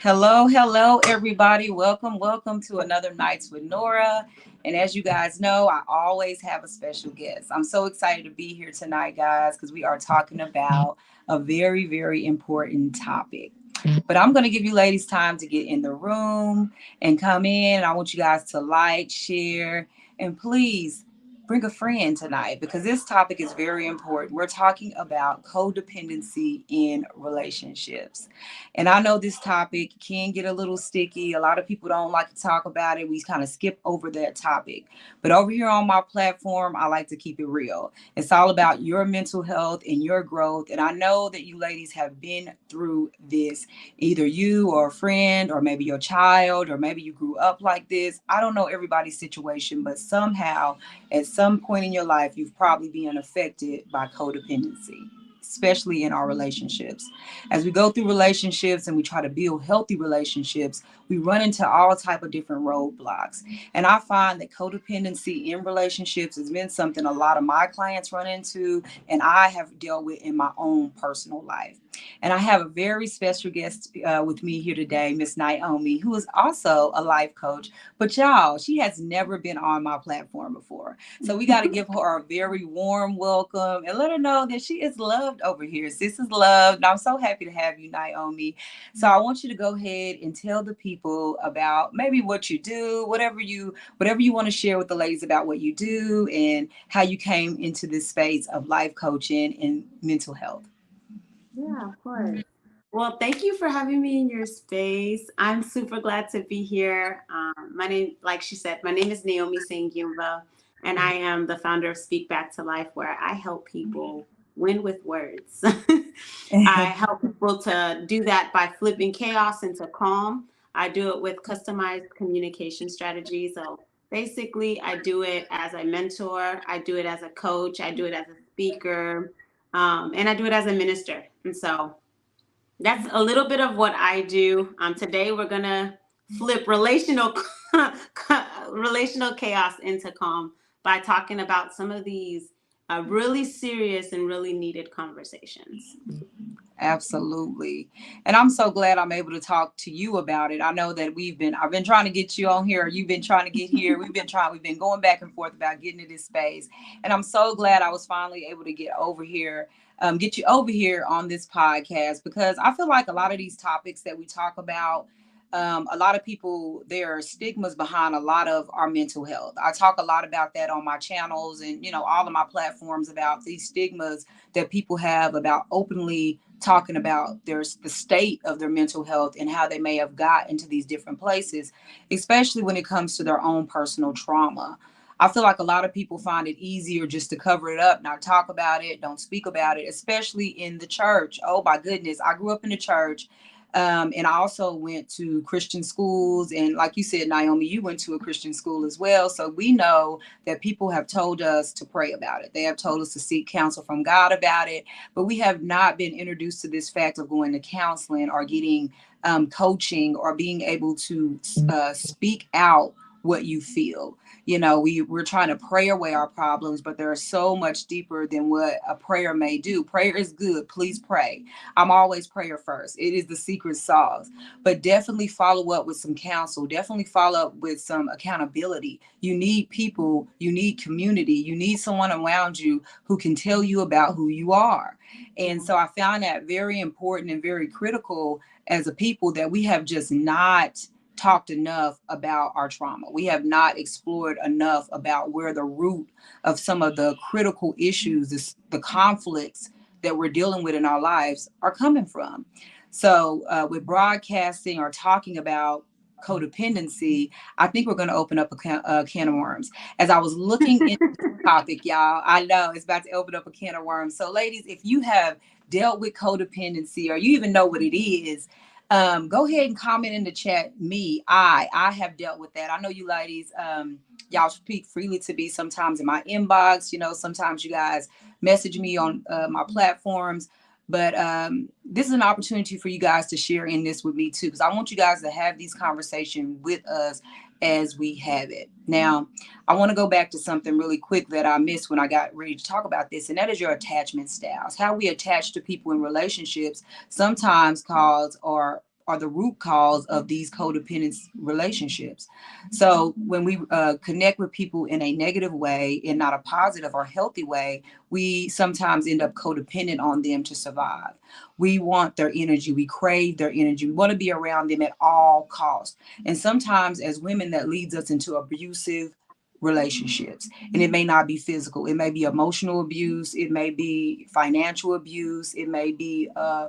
Hello, hello, everybody. Welcome to another Nights with Nora. And as you guys know, I always have a special guest. I'm so excited to be here tonight, guys, because we are talking about a very important topic. But I'm going to give you ladies time to get in the room and come in. I want you guys to like, share, and please bring a friend tonight because this topic is very important. We're talking about codependency in relationships. And I know this topic can get a little sticky. A lot of people don't like to talk about it. We kind of skip over that topic. But over here on my platform, I like to keep it real. It's all about your mental health and your growth. And I know that you ladies have been through this, either you or a friend, or maybe your child, or maybe you grew up like this. I don't know everybody's situation, but somehow at some point in your life, you've probably been affected by codependency, especially in our relationships. As we go through relationships and we try to build healthy relationships, we run into all type of different roadblocks. And I find that codependency in relationships has been something a lot of my clients run into and I have dealt with in my own personal life. And I have a very special guest with me here today, Miss Naomi, who is also a life coach. But y'all, she has never been on my platform before. So we got to give her a very warm welcome and let her know that she is loved over here. Sis is loved. And I'm so happy to have you, Naomi. So I want you to go ahead and tell the people about maybe what you do, whatever you want to share with the ladies about what you do and how you came into this space of life coaching and mental health. Yeah, of course. Well, thank you for having me in your space. I'm super glad to be here. My name, like she said, my name is Naomi Sengiyumva, and I am the founder of Speak Back to Life, where I help people win with words. I help people to do that by flipping chaos into calm. I do it with customized communication strategies. So basically, I do it as a mentor, I do it as a coach, I do it as a speaker, and I do it as a minister. And so that's a little bit of what I do. Today we're gonna flip relational chaos into calm by talking about some of these really serious and really needed conversations. Absolutely. And I'm so glad I'm able to talk to you about it. I know that I've been trying to get you on here. You've been trying to get here. We've been going back and forth about getting to this space. And I'm so glad I was finally able to get you over here on this podcast because I feel like a lot of these topics that we talk about, a lot of people, there are stigmas behind a lot of our mental health. I talk a lot about that on my channels and, all of my platforms about these stigmas that people have about openly talking about the state of their mental health and how they may have got into these different places, especially when it comes to their own personal trauma. I feel like a lot of people find it easier just to cover it up, not talk about it, don't speak about it, especially in the church. Oh my goodness, I grew up in the church. And I also went to Christian schools. And like you said, Naomi, you went to a Christian school as well. So we know that people have told us to pray about it. They have told us to seek counsel from God about it. But we have not been introduced to this fact of going to counseling or getting coaching or being able to speak out what you feel. We're trying to pray away our problems, but they're so much deeper than what a prayer may do. Prayer is good. Please pray. I'm always prayer first. It is the secret sauce. But definitely follow up with some counsel. Definitely follow up with some accountability. You need people, you need community, you need someone around you who can tell you about who you are. And so I found that very important and very critical as a people that we have just not talked enough about our trauma. We have not explored enough about where the root of some of the critical issues, the conflicts that we're dealing with in our lives are coming from. So, with broadcasting or talking about codependency, I think we're going to open up a can of worms. As I was looking into the topic, y'all, I know it's about to open up a can of worms. So, ladies, if you have dealt with codependency or you even know what it is, go ahead and comment in the chat. I have dealt with that. I know you ladies, y'all speak freely to me sometimes in my inbox. Sometimes you guys message me on my platforms. But this is an opportunity for you guys to share in this with me too, because I want you guys to have these conversations with us as we have it. Now, I want to go back to something really quick that I missed when I got ready to talk about this, and that is your attachment styles. How we attach to people in relationships sometimes cause or are the root cause of these codependent relationships. So when we connect with people in a negative way and not a positive or healthy way, we sometimes end up codependent on them to survive. We want their energy. We crave their energy. We want to be around them at all costs. And sometimes as women, that leads us into abusive relationships. And it may not be physical. It may be emotional abuse. It may be financial abuse. It may be, a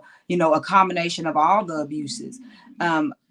combination of all the abuses.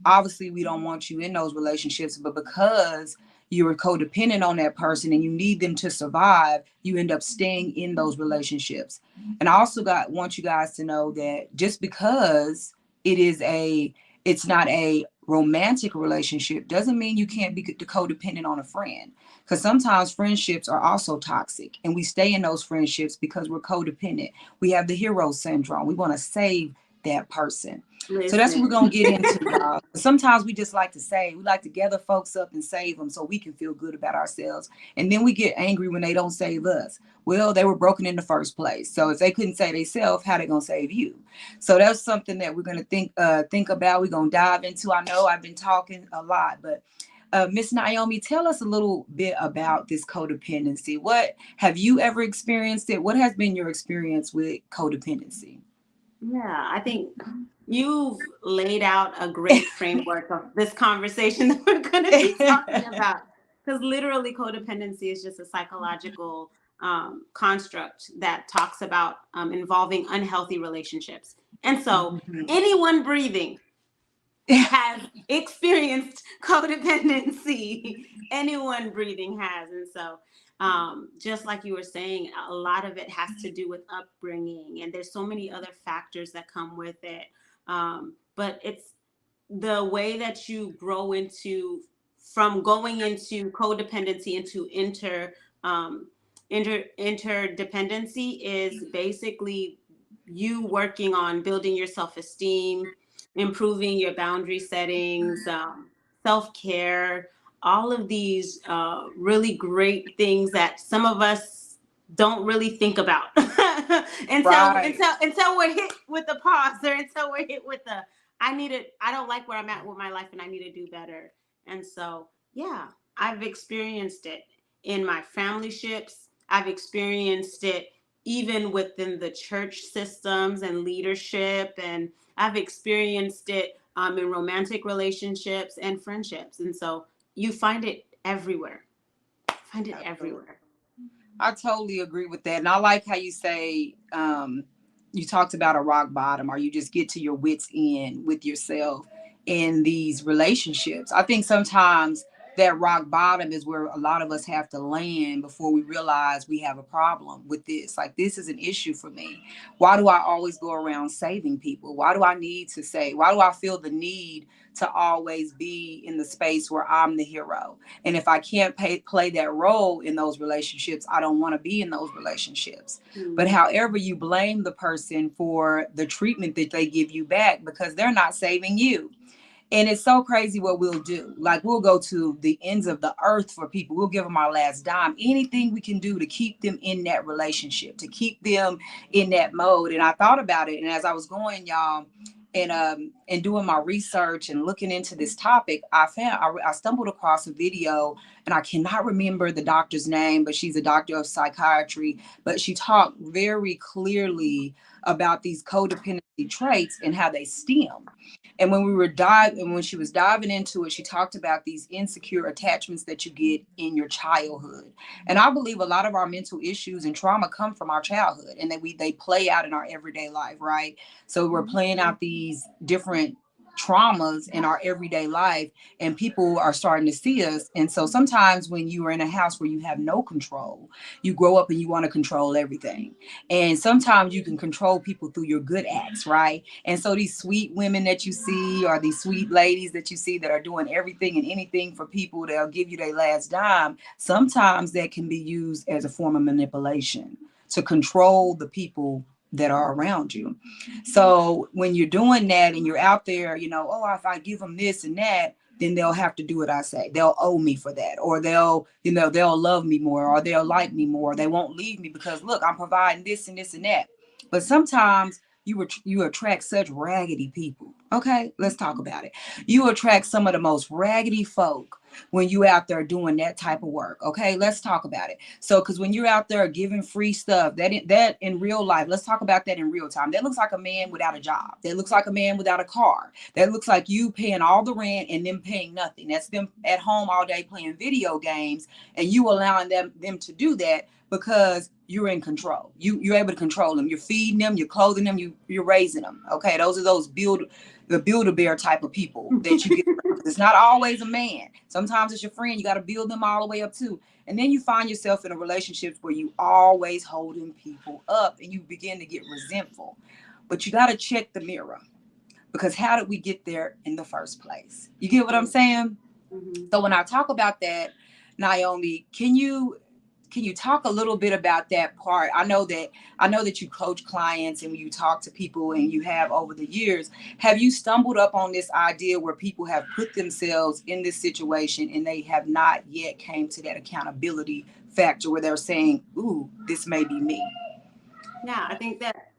Obviously, we don't want you in those relationships, but because you're codependent on that person and you need them to survive, you end up staying in those relationships. And I also want you guys to know that just because it's not a romantic relationship doesn't mean you can't be codependent on a friend. Because sometimes friendships are also toxic and we stay in those friendships because we're codependent. We have the hero syndrome. We want to save that person. Listen. So that's what we're going to get into, y'all. Sometimes we just like to save. We like to gather folks up and save them so we can feel good about ourselves. And then we get angry when they don't save us. Well, they were broken in the first place. So if they couldn't save themselves, how they going to save you? So that's something that we're going to think about. We're going to dive into. I know I've been talking a lot, but Miss Naomi, tell us a little bit about this codependency. What have you ever experienced it? What has been your experience with codependency? Yeah, I think you've laid out a great framework of this conversation that we're going to be talking about. Because literally, codependency is just a psychological construct that talks about involving unhealthy relationships. And so, anyone breathing has experienced codependency. Anyone breathing has. And so, just like you were saying, a lot of it has to do with upbringing, and there's so many other factors that come with it. But it's the way that you grow from going into codependency into interdependency is basically you working on building your self-esteem, improving your boundary settings, self-care, all of these really great things that some of us don't really think about until we're hit with the pause, or until we're hit with the I don't like where I'm at with my life and I need to do better. And so, yeah, I've experienced it in my family ships. I've experienced it even within the church systems and leadership, and I've experienced it in romantic relationships and friendships. And so you find it everywhere. Find it everywhere. I totally agree with that. And I like how you say, you talked about a rock bottom, or you just get to your wits end with yourself in these relationships. I think sometimes that rock bottom is where a lot of us have to land before we realize we have a problem with this. Like, this is an issue for me. Why do I always go around saving people? Why do I feel the need to always be in the space where I'm the hero? And if I can't play that role in those relationships, I don't want to be in those relationships. But however, you blame the person for the treatment that they give you back because they're not saving you. And it's so crazy what we'll do. Like, we'll go to the ends of the earth for people. We'll give them our last dime. Anything we can do to keep them in that relationship, to keep them in that mode. And I thought about it. And as I was going, y'all, and doing my research and looking into this topic, I stumbled across a video, and I cannot remember the doctor's name, but she's a doctor of psychiatry. But she talked very clearly about these codependency traits and how they stem. And when she was diving into it, she talked about these insecure attachments that you get in your childhood. And I believe a lot of our mental issues and trauma come from our childhood, and that they play out in our everyday life, right? So we're playing out these different traumas in our everyday life, and people are starting to see us. And so sometimes when you are in a house where you have no control, you grow up and you want to control everything. And sometimes you can control people through your good acts, right? And so these sweet women that you see, or these sweet ladies that you see that are doing everything and anything for people, they'll give you their last dime. Sometimes that can be used as a form of manipulation to control the people that are around you. So when you're doing that and you're out there, oh, if I give them this and that, then they'll have to do what I say. They'll owe me for that, or they'll love me more, or they'll like me more. They won't leave me because, look, I'm providing this and this and that. But sometimes you attract such raggedy people. Okay, let's talk about it. You attract some of the most raggedy folk when you out there doing that type of work. Okay, let's talk about it. So, because when you're out there giving free stuff, that in real life, let's talk about that in real time. That looks like a man without a job. That looks like a man without a car. That looks like you paying all the rent and them paying nothing. That's them at home all day playing video games, and you allowing them to do that because you're in control. You're able to control them. You're feeding them, you're clothing them, you're raising them. Okay, those are the Build-A-Bear type of people that you get. It's not always a man. Sometimes it's your friend. You got to build them all the way up too. And then you find yourself in a relationship where you always holding people up and you begin to get resentful. But you got to check the mirror, because how did we get there in the first place? You get what I'm saying? Mm-hmm. So when I talk about that, Naomi, can you talk a little bit about that part? I know that you coach clients and you talk to people, and you have over the years. Have you stumbled up on this idea where people have put themselves in this situation and they have not yet came to that accountability factor where they're saying, ooh, this may be me? Yeah, I think that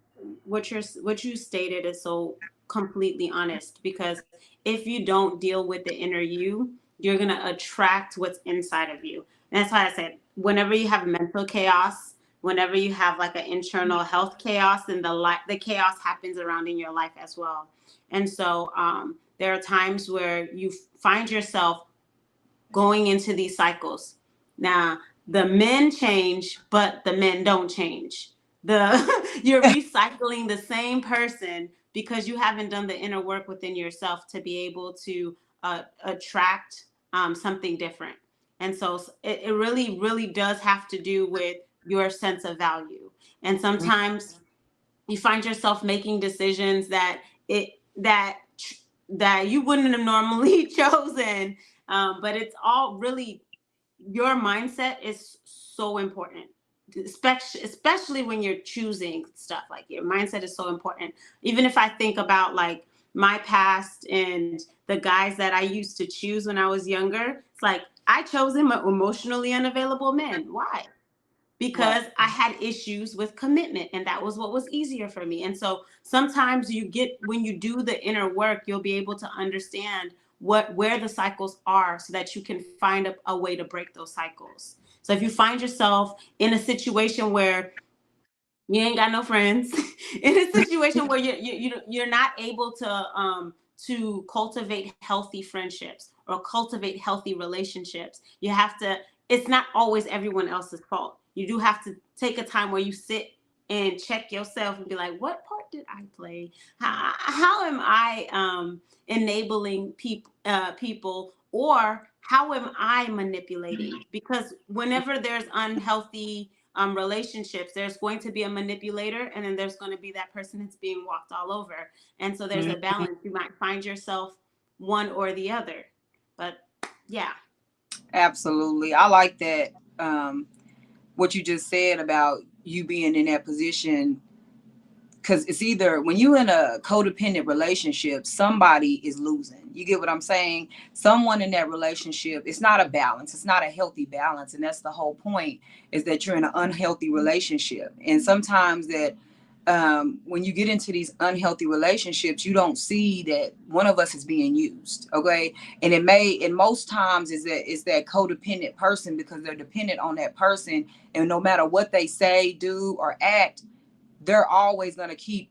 what you stated is so completely honest, because if you don't deal with the inner you're going to attract what's inside of you. And that's why I said, whenever you have mental chaos, whenever you have like an internal health chaos, then the chaos happens around in your life as well. And so there are times where you find yourself going into these cycles. Now, the men change, but the men don't change. You're recycling the same person because you haven't done the inner work within yourself to be able to attract something different. And so it really, really does have to do with your sense of value. And sometimes you find yourself making decisions that you wouldn't have normally chosen. But it's all really, your mindset is so important, especially when you're choosing stuff. Like, your mindset is so important. Even if I think about like my past and the guys that I used to choose when I was younger, it's like I chose him emotionally unavailable men. Why? Because I had issues with commitment, and that was what was easier for me. And so sometimes when you do the inner work, you'll be able to understand where the cycles are, so that you can find a way to break those cycles. So if you find yourself in a situation where you ain't got no friends, in a situation where you're not able to cultivate healthy friendships or cultivate healthy relationships, you have to. It's not always everyone else's fault. You do have to take a time where you sit and check yourself and be like, what part did I play? How am I enabling people, or how am I manipulating? Because whenever there's unhealthy relationships, there's going to be a manipulator, and then there's going to be that person that's being walked all over. And so there's a balance. You might find yourself one or the other. But yeah. Absolutely. I like that. What you just said about you being in that position, because it's either when you're in a codependent relationship, somebody is losing. You get what I'm saying? Someone in that relationship, it's not a balance. It's not a healthy balance. And that's the whole point, is that you're in an unhealthy relationship. And sometimes that when you get into these unhealthy relationships, you don't see that one of us is being used. Okay. And most times is that codependent person, because they're dependent on that person. And no matter what they say, do, or act, they're always going to keep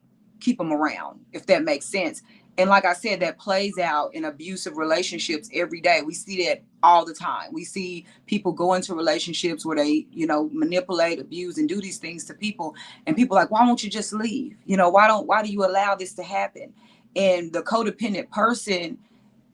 them around, if that makes sense. And like I said, that plays out in abusive relationships every day. We see that all the time. We see people go into relationships where they, manipulate, abuse, and do these things to people. And people are like, why won't you just leave? Why do you allow this to happen? And the codependent person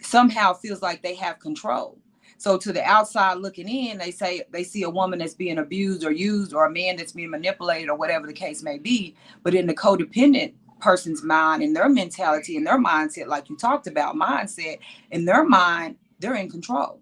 somehow feels like they have control. So to the outside looking in, they see a woman that's being abused or used, or a man that's being manipulated, or whatever the case may be. But in the codependent person's mind and their mentality and their mindset, like you talked about, mindset, in their mind, they're in control.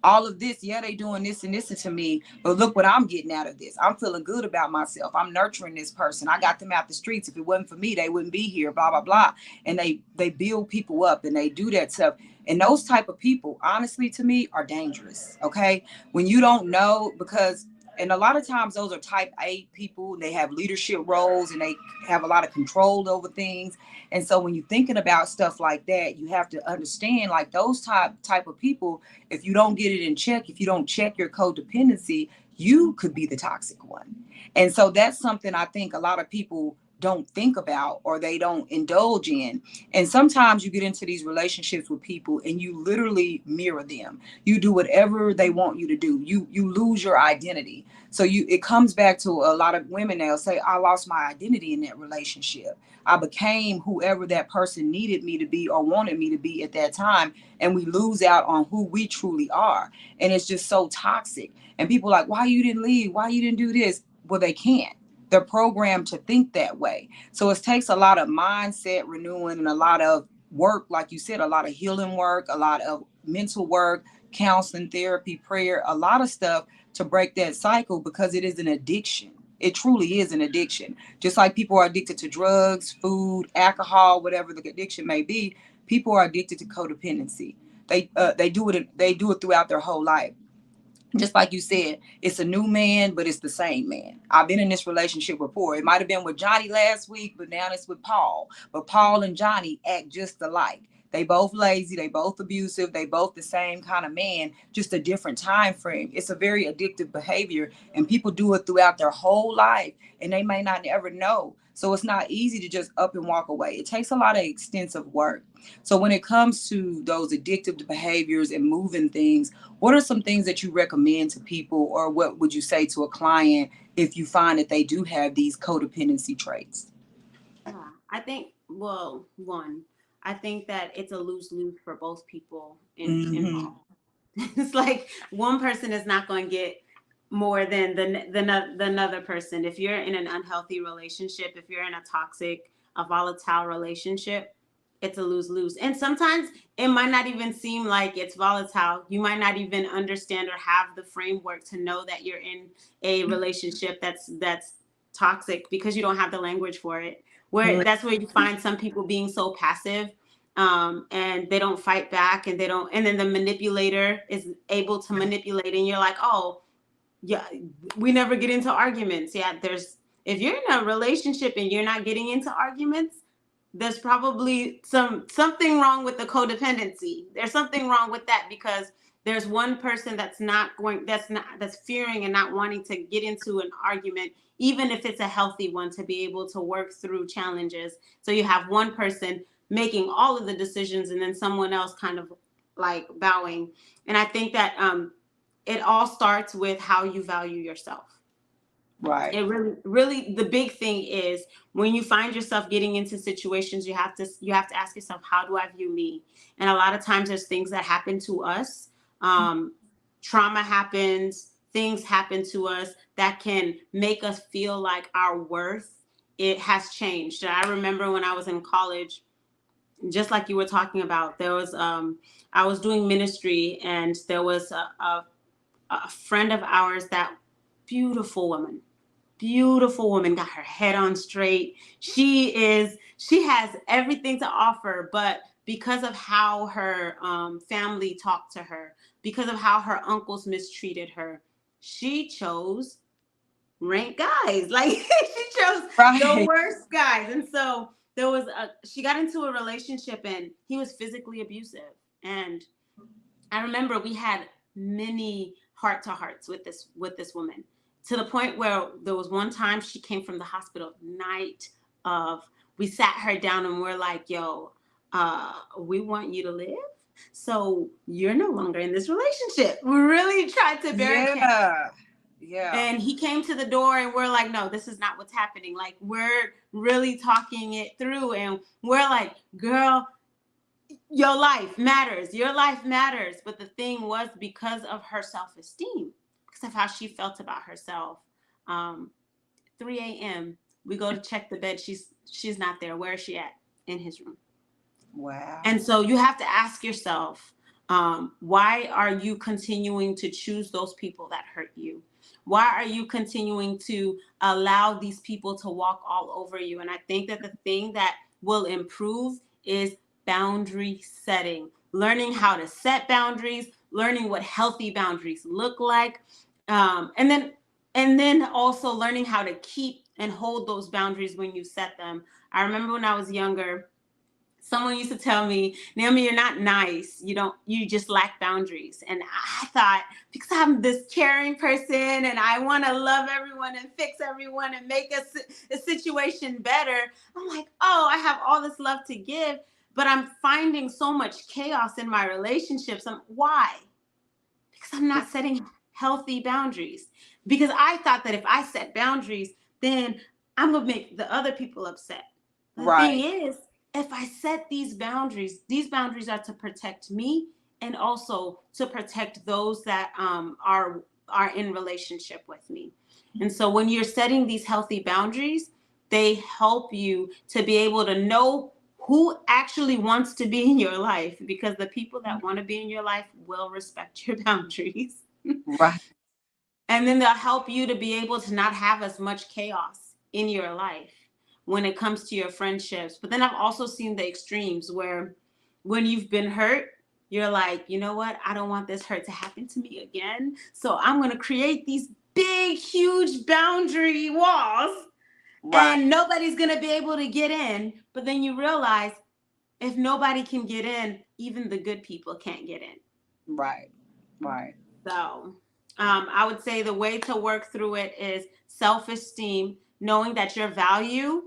All of this, yeah, they doing this and this to me, but look what I'm getting out of this. I'm feeling good about myself. I'm nurturing this person. I got them out the streets. If it wasn't for me, they wouldn't be here, blah, blah, blah. And they build people up, and they do that stuff. And those type of people, honestly, to me, are dangerous. Okay. When you don't know, because And a lot of times those are type A people. They have leadership roles and they have a lot of control over things. And so when you're thinking about stuff like that, you have to understand like those type of people, if you don't get it in check, if you don't check your codependency, you could be the toxic one. And so that's something I think a lot of people don't think about or they don't indulge in. And sometimes you get into these relationships with people and you literally mirror them. You do whatever they want you to do. You lose your identity. So it comes back to a lot of women, they'll say, I lost my identity in that relationship. I became whoever that person needed me to be or wanted me to be at that time. And we lose out on who we truly are. And it's just so toxic. And people are like, why you didn't leave? Why you didn't do this? Well, they can't. They're programmed to think that way. So it takes a lot of mindset renewing and a lot of work, like you said, a lot of healing work, a lot of mental work, counseling, therapy, prayer, a lot of stuff to break that cycle because it is an addiction. It truly is an addiction. Just like people are addicted to drugs, food, alcohol, whatever the addiction may be, people are addicted to codependency. They do it throughout their whole life. Just like you said, it's a new man, but it's the same man. I've been in this relationship before. It might have been with Johnny last week, but now it's with Paul. But Paul and Johnny act just alike. They both lazy, they both abusive, they both the same kind of man, just a different time frame. It's a very addictive behavior, and people do it throughout their whole life, and they may not ever know. So it's not easy to just up and walk away. It takes a lot of extensive work. So when it comes to those addictive behaviors and moving things, what are some things that you recommend to people, or what would you say to a client if you find that they do have these codependency traits? Yeah, I think, well, one, I think that it's a lose-lose for both people Mm-hmm. involved. It's like one person is not going to get more than the another person. If you're in an unhealthy relationship, if you're in a volatile relationship, it's a lose-lose. And sometimes it might not even seem like it's volatile. You might not even understand or have the framework to know that you're in a relationship that's toxic because you don't have the language for it. Where that's where you find some people being so passive, and they don't fight back, and they don't, and then the manipulator is able to manipulate, and you're like, oh, yeah, we never get into arguments. Yeah, if you're in a relationship and you're not getting into arguments, there's probably something wrong with the codependency. There's something wrong with that, because there's one person that's fearing and not wanting to get into an argument, even if it's a healthy one, to be able to work through challenges. So you have one person making all of the decisions and then someone else kind of like bowing. And I think that it all starts with how you value yourself. Right. It really, the big thing is when you find yourself getting into situations, you have to ask yourself, how do I view me? And a lot of times there's things that happen to us. Trauma happens, things happen to us that can make us feel like our worth, it has changed. And I remember when I was in college, just like you were talking about, there was I was doing ministry, and there was a friend of ours, that beautiful woman, got her head on straight. She has everything to offer, but because of how her family talked to her, because of how her uncles mistreated her, she chose rank guys. Like she chose the worst guys. And so she got into a relationship, and he was physically abusive. And I remember we had many heart to hearts with this woman, to the point where there was one time she came from the hospital night of, we sat her down and we're like, yo, we want you to live, so you're no longer in this relationship. We really tried to barricade. Yeah. And he came to the door, and we're like, no, this is not what's happening. Like, we're really talking it through, and we're like, girl, your life matters. But the thing was, because of her self-esteem, because of how she felt about herself, 3 a.m., we go to check the bed. She's not there. Where is she at? In his room. Wow. And so you have to ask yourself, why are you continuing to choose those people that hurt you? Why are you continuing to allow these people to walk all over you? And I think that the thing that will improve is boundary setting, learning how to set boundaries, learning what healthy boundaries look like. And And then also learning how to keep and hold those boundaries when you set them. I remember when I was younger, someone used to tell me, Naomi, you're not nice. You just lack boundaries. And I thought, because I'm this caring person and I want to love everyone and fix everyone and make a situation better, I'm like, oh, I have all this love to give, but I'm finding so much chaos in my relationships. Why? Because I'm not setting healthy boundaries. Because I thought that if I set boundaries, then I'm going to make the other people upset. The thing is, if I set these boundaries are to protect me and also to protect those that are in relationship with me. And so when you're setting these healthy boundaries, they help you to be able to know who actually wants to be in your life, because the people that want to be in your life will respect your boundaries. Right. And then they'll help you to be able to not have as much chaos in your life when it comes to your friendships. But then I've also seen the extremes where when you've been hurt, you're like, you know what? I don't want this hurt to happen to me again. So I'm going to create these big, huge boundary walls. Right. And nobody's going to be able to get in. But then you realize if nobody can get in, even the good people can't get in. Right. Right. So I would say the way to work through it is self-esteem, knowing that your value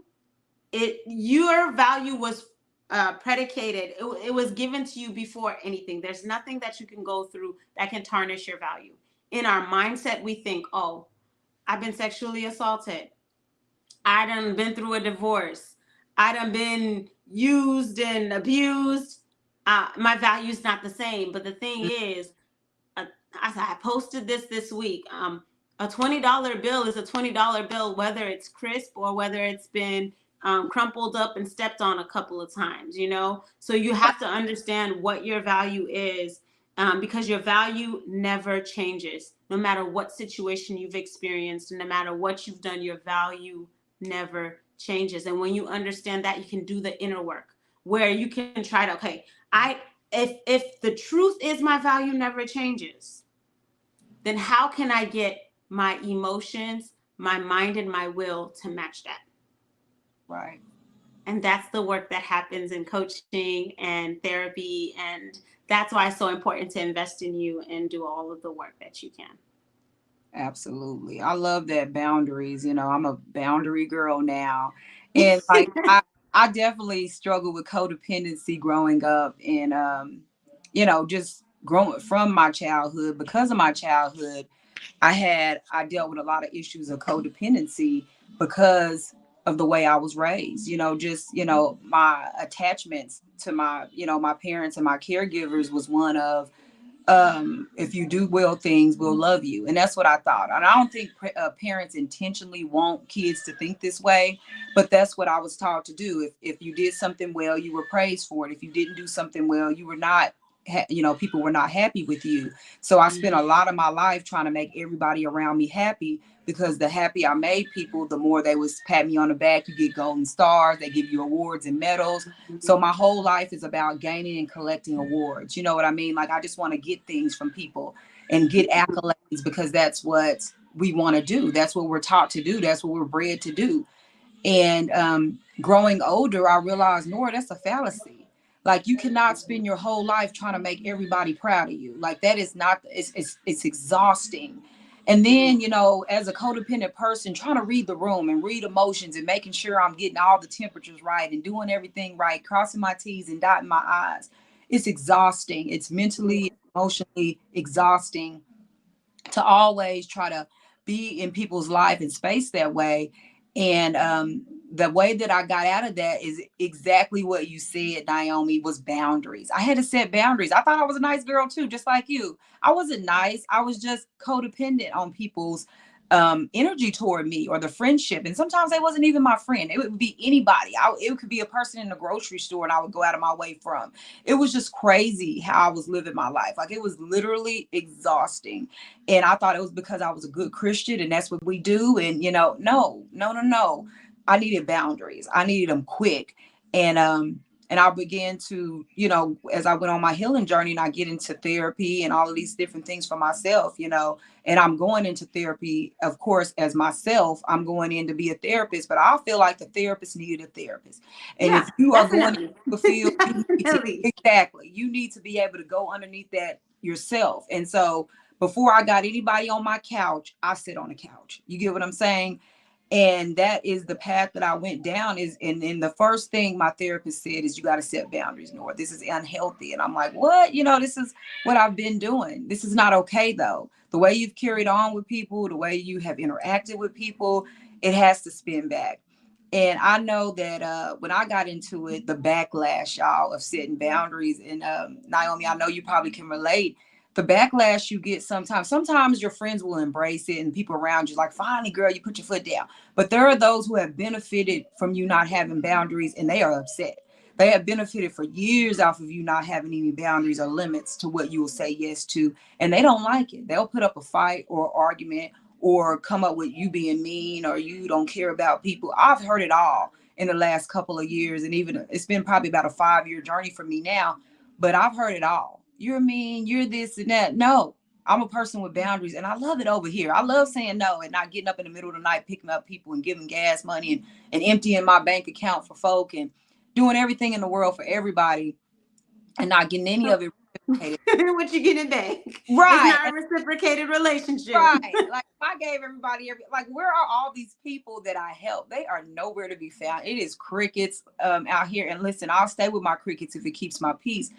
was predicated. It was given to you before anything. There's nothing that you can go through that can tarnish your value. In our mindset, we think, oh, I've been sexually assaulted. I done been through a divorce. I done been used and abused. My value's not the same. But the thing is, I posted this week. A $20 bill is a $20 bill, whether it's crisp or whether it's been crumpled up and stepped on a couple of times, So you have to understand what your value is, because your value never changes. No matter what situation you've experienced, no matter what you've done, your value never changes. And when you understand that, you can do the inner work where you can try to, okay, if the truth is my value never changes, then how can I get my emotions, my mind, and my will to match that? Right. And that's the work that happens in coaching and therapy. And that's why it's so important to invest in you and do all of the work that you can. Absolutely. I love that boundaries. I'm a boundary girl now. And like I definitely struggled with codependency growing up, and just growing from my childhood. Because of my childhood, I dealt with a lot of issues of codependency because of the way I was raised. My attachments to my parents and my caregivers was one of, if you do well things, we'll love you. And that's what I thought. And I don't think parents intentionally want kids to think this way, but that's what I was taught to do. If you did something well, you were praised for it. If you didn't do something well, you were not, people were not happy with you. So I spent a lot of my life trying to make everybody around me happy, because the happy I made people, the more they would pat me on the back. You get golden stars, they give you awards and medals. So my whole life is about gaining and collecting awards. You know what I mean? Like, I just want to get things from people and get accolades, because that's what we want to do. That's what we're taught to do. That's what we're bred to do. And growing older, I realized, Nora, that's a fallacy. Like, you cannot spend your whole life trying to make everybody proud of you. Like, that is not, it's exhausting. And then, as a codependent person, trying to read the room and read emotions and making sure I'm getting all the temperatures right and doing everything right, crossing my T's and dotting my I's. It's exhausting. It's mentally, emotionally exhausting to always try to be in people's life and space that way. And the way that I got out of that is exactly what you said, Naomi, was boundaries. I had to set boundaries. I thought I was a nice girl too, just like you. I wasn't nice. I was just codependent on people's energy toward me or the friendship. And sometimes they wasn't even my friend. It would be anybody. It could be a person in the grocery store and I would go out of my way from. It was just crazy how I was living my life. Like, it was literally exhausting. And I thought it was because I was a good Christian and that's what we do. And, no. I needed boundaries. I needed them quick. And And I began to, as I went on my healing journey and I get into therapy and all of these different things for myself, and I'm going into therapy, of course, as myself, I'm going in to be a therapist, but I feel like the therapist needed a therapist. And Yeah, if you are going definitely. into a field, you need to, Definitely. exactly, you need to be able to go underneath that yourself. And so before I got anybody on my couch, I sit on the couch. You get what I'm saying? And that is the path that I went down. And the first thing my therapist said is, you got to set boundaries, Nora. This is unhealthy. And I'm like, what? This is what I've been doing. This is not okay, though. The way you've carried on with people, the way you have interacted with people, it has to spin back. And I know that when I got into it, the backlash, y'all, of setting boundaries, and Naomi, I know you probably can relate. The backlash you get sometimes your friends will embrace it and people around you like, finally, girl, you put your foot down. But there are those who have benefited from you not having boundaries, and they are upset. They have benefited for years off of you not having any boundaries or limits to what you will say yes to, and they don't like it. They'll put up a fight or argument or come up with you being mean or you don't care about people. I've heard it all in the last couple of years, and even it's been probably about a 5-year journey for me now, but I've heard it all. You're mean, you're this and that. No, I'm a person with boundaries, and I love it over here. I love saying no and not getting up in the middle of the night, picking up people and giving gas money and emptying my bank account for folk and doing everything in the world for everybody and not getting any of it reciprocated. What you getting back? It's Right. not a reciprocated relationship. Right. Like I gave everybody like where are all these people that I help? They are nowhere to be found. It is crickets out here. And listen, I'll stay with my crickets if it keeps my peace.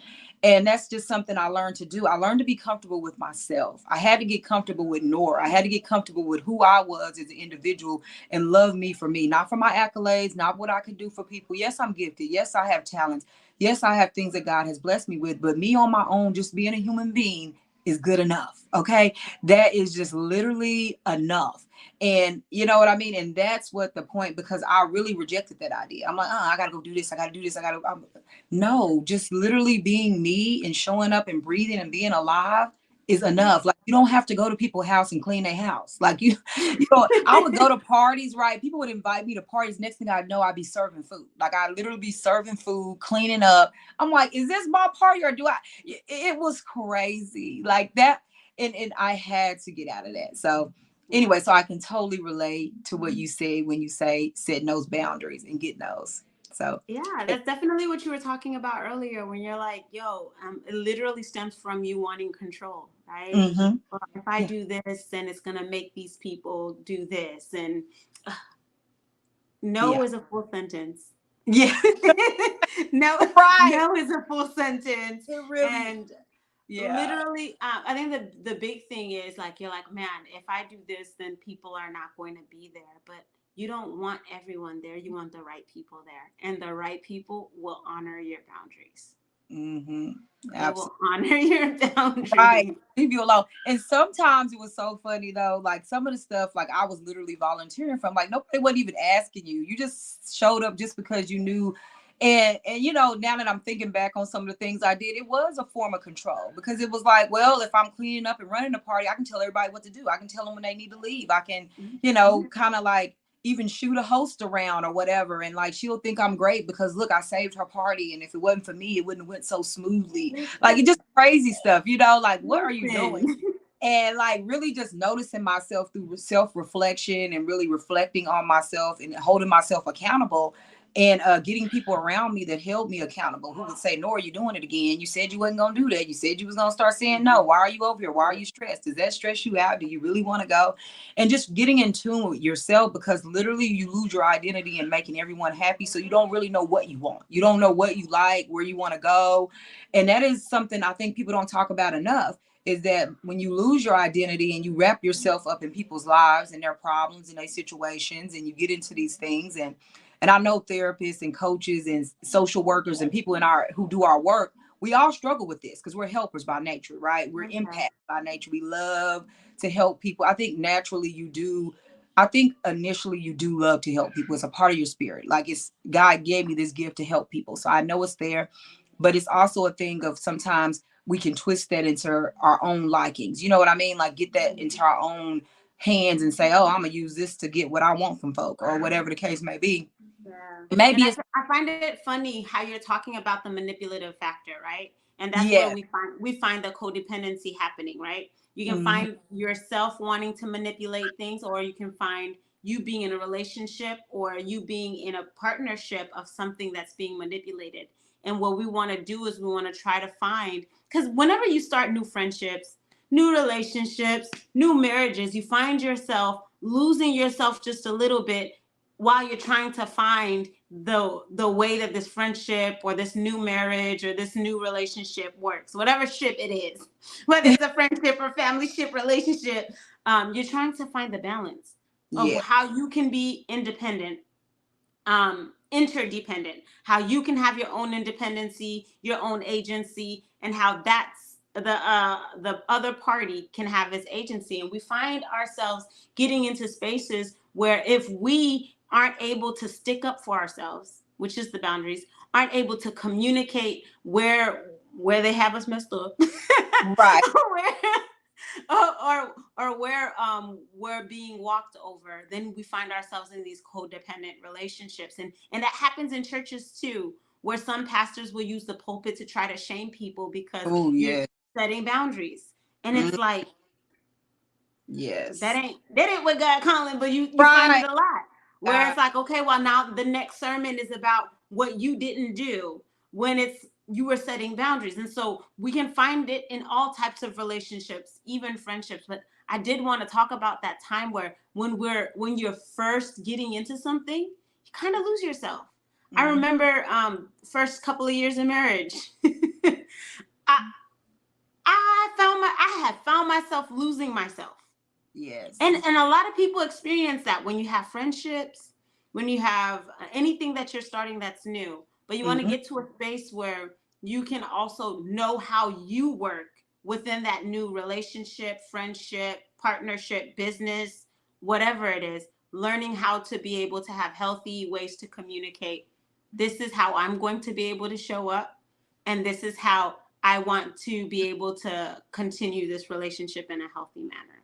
And that's just something I learned to do. I learned to be comfortable with myself. I had to get comfortable with Nora. I had to get comfortable with who I was as an individual and love me for me, not for my accolades, not what I could do for people. Yes, I'm gifted. Yes, I have talents. Yes, I have things that God has blessed me with, but me on my own, just being a human being is good enough. Okay. That is just literally enough. And you know what I mean? And that's what the point, because I really rejected that idea. I'm like, I got to go do this. I got to do this. No, just literally being me and showing up and breathing and being alive is enough. Like you don't have to go to people's house and clean their house. Like I would go to parties, right? People would invite me to parties. Next thing I know, I'd be serving food. Like I literally be serving food, cleaning up. I'm like, is this my party or do I? It was crazy like that. And I had to get out of that. So anyway, so I can totally relate to what you say when you say setting those boundaries and getting those. So Yeah, that's definitely what you were talking about earlier when you're like, yo, it literally stems from you wanting control, right? mm-hmm. Well, if I Yeah. do this, then it's going to make these people do this. And no Yeah. is a full sentence. Yeah. No, Right. no is a full sentence. It really is. And Yeah. literally, I think the big thing is like, you're like, man, if I do this, then people are not going to be there. But you don't want everyone there. You want the right people there. And the right people will honor your boundaries. Mm-hmm. They will Absolutely. honor your Right. boundaries. Leave you alone. And sometimes it was so funny though. Like some of the stuff, like I was literally volunteering from. Like nobody wasn't even asking you. You just showed up just because you knew. And now that I'm thinking back on some of the things I did, it was a form of control because it was like, well, if I'm cleaning up and running a party, I can tell everybody what to do. I can tell them when they need to leave. I can, kind of like even shoot a host around or whatever. And like she'll think I'm great because look, I saved her party. And if it wasn't for me, it wouldn't have went so smoothly. Like it just crazy stuff, like, what are you doing? Listen. And like really just noticing myself through self-reflection and really reflecting on myself and holding myself accountable and getting people around me that held me accountable who would say, Nora, you're doing it again. You said you wasn't going to do that. You said you was going to start saying no. Why are you over here? Why are you stressed? Does that stress you out? Do you really want to go? And just getting in tune with yourself, because literally you lose your identity in making everyone happy. So you don't really know what you want. You don't know what you like, where you want to go. And that is something I think people don't talk about enough, is that when you lose your identity and you wrap yourself up in people's lives and their problems and their situations, and you get into these things, and I know therapists and coaches and social workers and people who do our work, we all struggle with this because we're helpers by nature, right? We're Okay. empaths by nature. We love to help people. I think naturally you do. I think initially you do love to help people. It's a part of your spirit. Like it's God gave me this gift to help people. So I know it's there, but it's also a thing of sometimes we can twist that into our own likings. You know what I mean? Like get that into our own hands and say, oh, I'm gonna use this to get what I want from folk or whatever the case may be. Yeah. Maybe And it's I find it funny how you're talking about the manipulative factor, right? And that's where yeah. we find the codependency happening, right? You can Mhm. find yourself wanting to manipulate things, or you can find you being in a relationship or you being in a partnership of something that's being manipulated. And what we want to do is we want to try to find, because whenever you start new friendships, new relationships, new marriages, you find yourself losing yourself just a little bit while you're trying to find the way that this friendship or this new marriage or this new relationship works, whatever ship it is, whether it's a friendship or family ship relationship. You're trying to find the balance of Yeah. how you can be independent, interdependent, how you can have your own independency, your own agency, and how that's the other party can have its agency. And we find ourselves getting into spaces where if we aren't able to stick up for ourselves, which is the boundaries, aren't able to communicate where they have us messed up, Right. where or where we're being walked over, then we find ourselves in these codependent relationships. And that happens in churches too, where some pastors will use the pulpit to try to shame people because Oh you're yeah. setting boundaries. And Mm, it's like yes. that ain't what God calling, but you find it Right. a lot where Uh, it's like, okay, well, now the next sermon is about what you didn't do when it's you were setting boundaries. And so we can find it in all types of relationships, even friendships. But I did want to talk about that time where when you're first getting into something, you kind of lose yourself. I mhm. remember first couple of years in marriage. I I had found myself losing myself. Yes. And a lot of people experience that when you have friendships, when you have anything that you're starting that's new. But you want to Mhm. get to a space where you can also know how you work within that new relationship, friendship, partnership, business, whatever it is, learning how to be able to have healthy ways to communicate. This is how I'm going to be able to show up, and this is how I want to be able to continue this relationship in a healthy manner.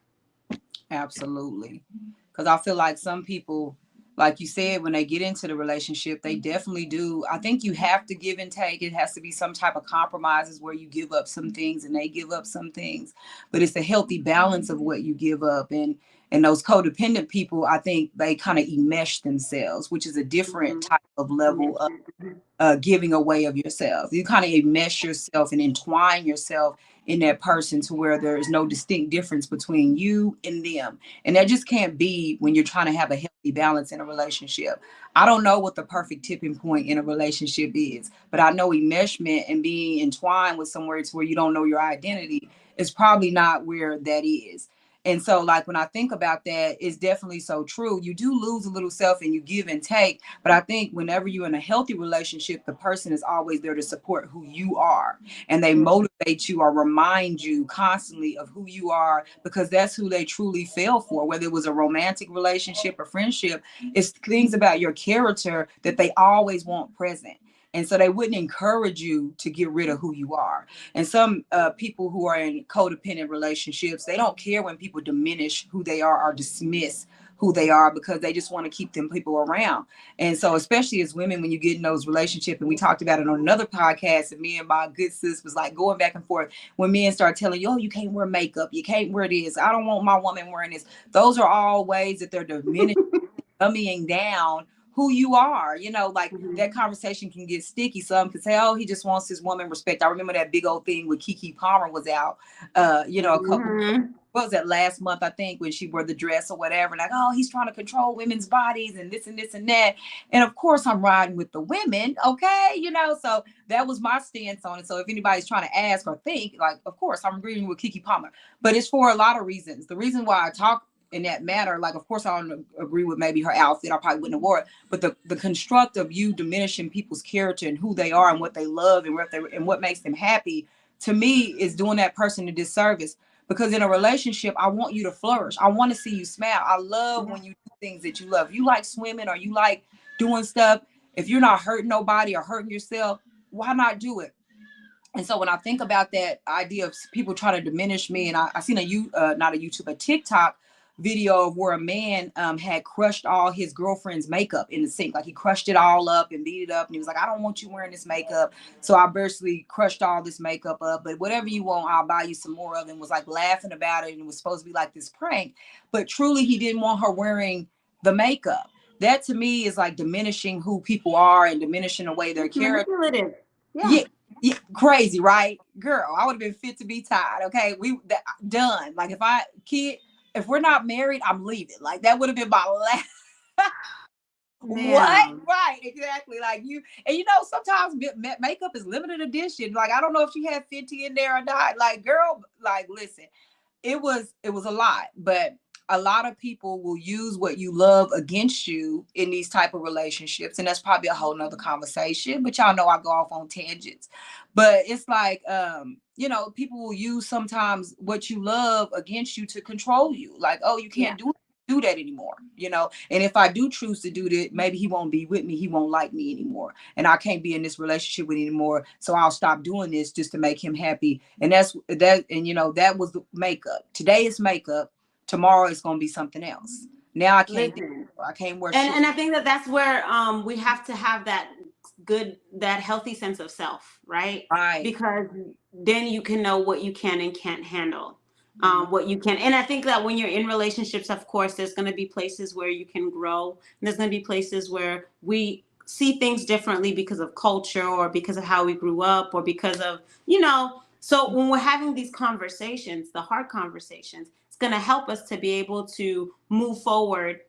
Absolutely. Because I feel like some people, like you said, when they get into the relationship, they definitely do. I think you have to give and take. It has to be some type of compromises where you give up some things and they give up some things. But it's a healthy balance of what you give up. And those codependent people, I think they kind of enmesh themselves, which is a different Mhm. type of level of Mhm. giving away of yourself. You kind of enmesh yourself and entwine yourself in that person to where there is no distinct difference between you and them. And that just can't be when you're trying to have a healthy balance in a relationship. I don't know what the perfect tipping point in a relationship is, but I know enmeshment and being entwined with somewhere to where you don't know your identity is probably not where that is. And so, like, when I think about that, it's definitely so true. You do lose a little self and you give and take. But I think whenever you're in a healthy relationship, the person is always there to support who you are. And they motivate you or remind you constantly of who you are because that's who they truly fell for. Whether it was a romantic relationship or friendship, it's things about your character that they always want present. And so they wouldn't encourage you to get rid of who you are. And some people who are in codependent relationships, they don't care when people diminish who they are or dismiss who they are because they just want to keep them people around. And so, especially as women, when you get in those relationships, and we talked about it on another podcast, and me and my good sis was like going back and forth when men start telling you, oh, you can't wear makeup, you can't wear this, I don't want my woman wearing this. Those are all ways that they're diminishing, dummying down who you are. Like Mhm. that conversation can get sticky. Some could say, oh, he just wants his woman respect. I remember that big old thing with Kiki Palmer was out, a couple, Mhm. what was that, last month, I think, when she wore the dress or whatever, like, oh, he's trying to control women's bodies and this and this and that. And of course I'm riding with the women, okay, so that was my stance on it. So if anybody's trying to ask or think, like, of course I'm agreeing with Kiki Palmer, but it's for a lot of reasons. The reason why I talk in that manner, like, of course I don't agree with maybe her outfit, I probably wouldn't have wore it, but the construct of you diminishing people's character and who they are and what they love and what makes them happy, to me, is doing that person a disservice. Because in a relationship, I want you to flourish. I want to see you smile. I love Yeah. when you do things that you love. If you like swimming or you like doing stuff, if you're not hurting nobody or hurting yourself, why not do it? And so when I think about that idea of people trying to diminish me, and I seen not a YouTube, a TikTok video of where a man had crushed all his girlfriend's makeup in the sink. Like he crushed it all up and beat it up. And he was like, I don't want you wearing this makeup. So I basically crushed all this makeup up. But whatever you want, I'll buy you some more of it. And was like laughing about it. And it was supposed to be like this prank. But truly, he didn't want her wearing the makeup. That to me is like diminishing who people are and diminishing the way their character. Manipulative. Yeah. Yeah, crazy, right? Girl, I would have been fit to be tied. Okay, done. Like if we're not married, I'm leaving. Like that would have been my last. What? Right, exactly. Like and sometimes makeup is limited edition. Like I don't know if she had 50 in there or not. Like, girl, like listen, it was a lot, but a lot of people will use what you love against you in these type of relationships. And that's probably a whole nother conversation, but y'all know I go off on tangents. But it's like, people will use sometimes what you love against you to control you. Like, oh, you can't do that anymore, and if I do choose to do that, maybe he won't be with me, he won't like me anymore, and I can't be in this relationship with him anymore, so I'll stop doing this just to make him happy. And that was the makeup. Today is makeup, tomorrow it's going to be something else. Now I can't wear and I think that's where we have to have that healthy sense of self, right? Because then you can know what you can and can't handle. What you can. And I think that when you're in relationships, of course, there's going to be places where you can grow. And there's going to be places where we see things differently because of culture or because of how we grew up or because of, so when we're having these conversations, the hard conversations, it's going to help us to be able to move forward,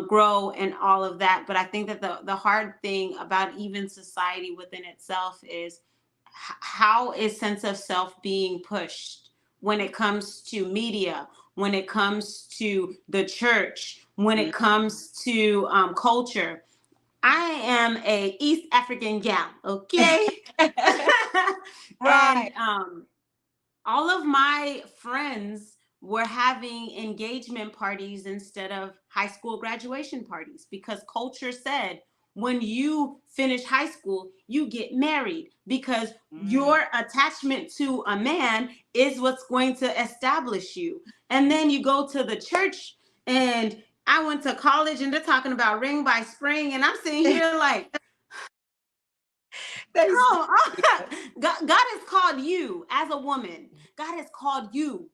grow and all of that. But I think that the hard thing about even society within itself is how is sense of self being pushed? When it comes to media, when it comes to the church, when it comes to culture. I am a East African gal, okay? Right. And all of my friends were having engagement parties instead of high school graduation parties because culture said, when you finish high school, you get married because your attachment to a man is what's going to establish you. And then you go to the church, and I went to college and they're talking about ring by spring. And I'm sitting here like, God has called you as a woman. God has called you.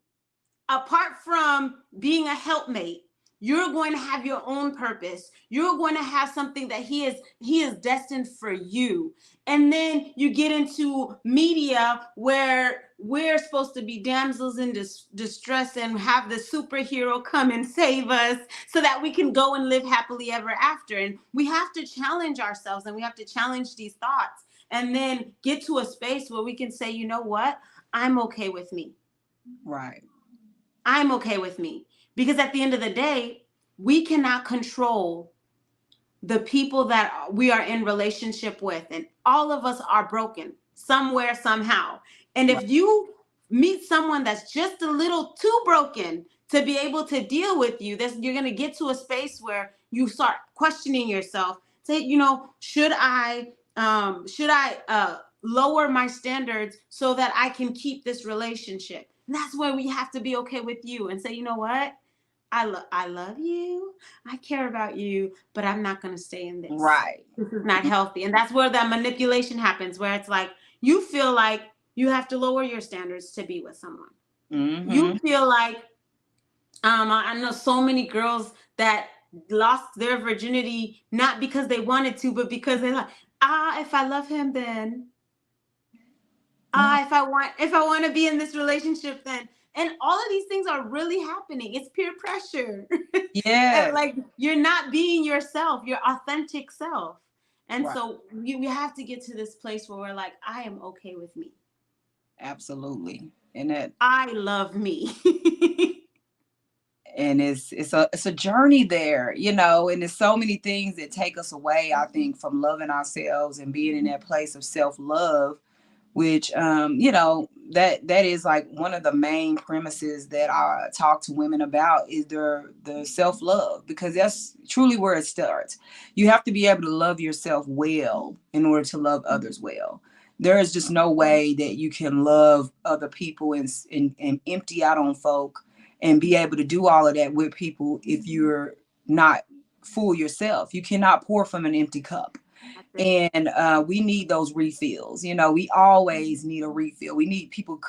Apart from being a helpmate, you're going to have your own purpose. You're going to have something that he is destined for you. And then you get into media where we're supposed to be damsels in distress and have the superhero come and save us so that we can go and live happily ever after. And we have to challenge ourselves, and we have to challenge these thoughts, and then get to a space where we can say, you know what? I'm okay with me. Right. I'm okay with me. Because at the end of the day, we cannot control the people that we are in relationship with. And all of us are broken somewhere, somehow. And if you meet someone that's just a little too broken to be able to deal with you, you're going to get to a space where you start questioning yourself. Say, should I lower my standards so that I can keep this relationship? And that's where we have to be okay with you and say, you know what? I love you. I care about you, but I'm not going to stay in this. Right. This is not healthy. And that's where that manipulation happens, where it's like, you feel like you have to lower your standards to be with someone. Mm-hmm. You feel like, I know so many girls that lost their virginity, not because they wanted to, but because they're like, if I love him, then if I want to be in this relationship, then. And all of these things are really happening. It's peer pressure. Yeah. Like, you're not being yourself, your authentic self. And so we have to get to this place where we're like, I am okay with me. Absolutely. And that I love me. And it's a journey there, and there's so many things that take us away, I think, from loving ourselves and being in that place of self-love, which that is like one of the main premises that I talk to women about is the self-love, because that's truly where it starts. You have to be able to love yourself well in order to love others well. There is just no way that you can love other people and empty out on folk and be able to do all of that with people if you're not full yourself. You cannot pour from an empty cup. And we need those refills. You know, we always need a refill. We need people,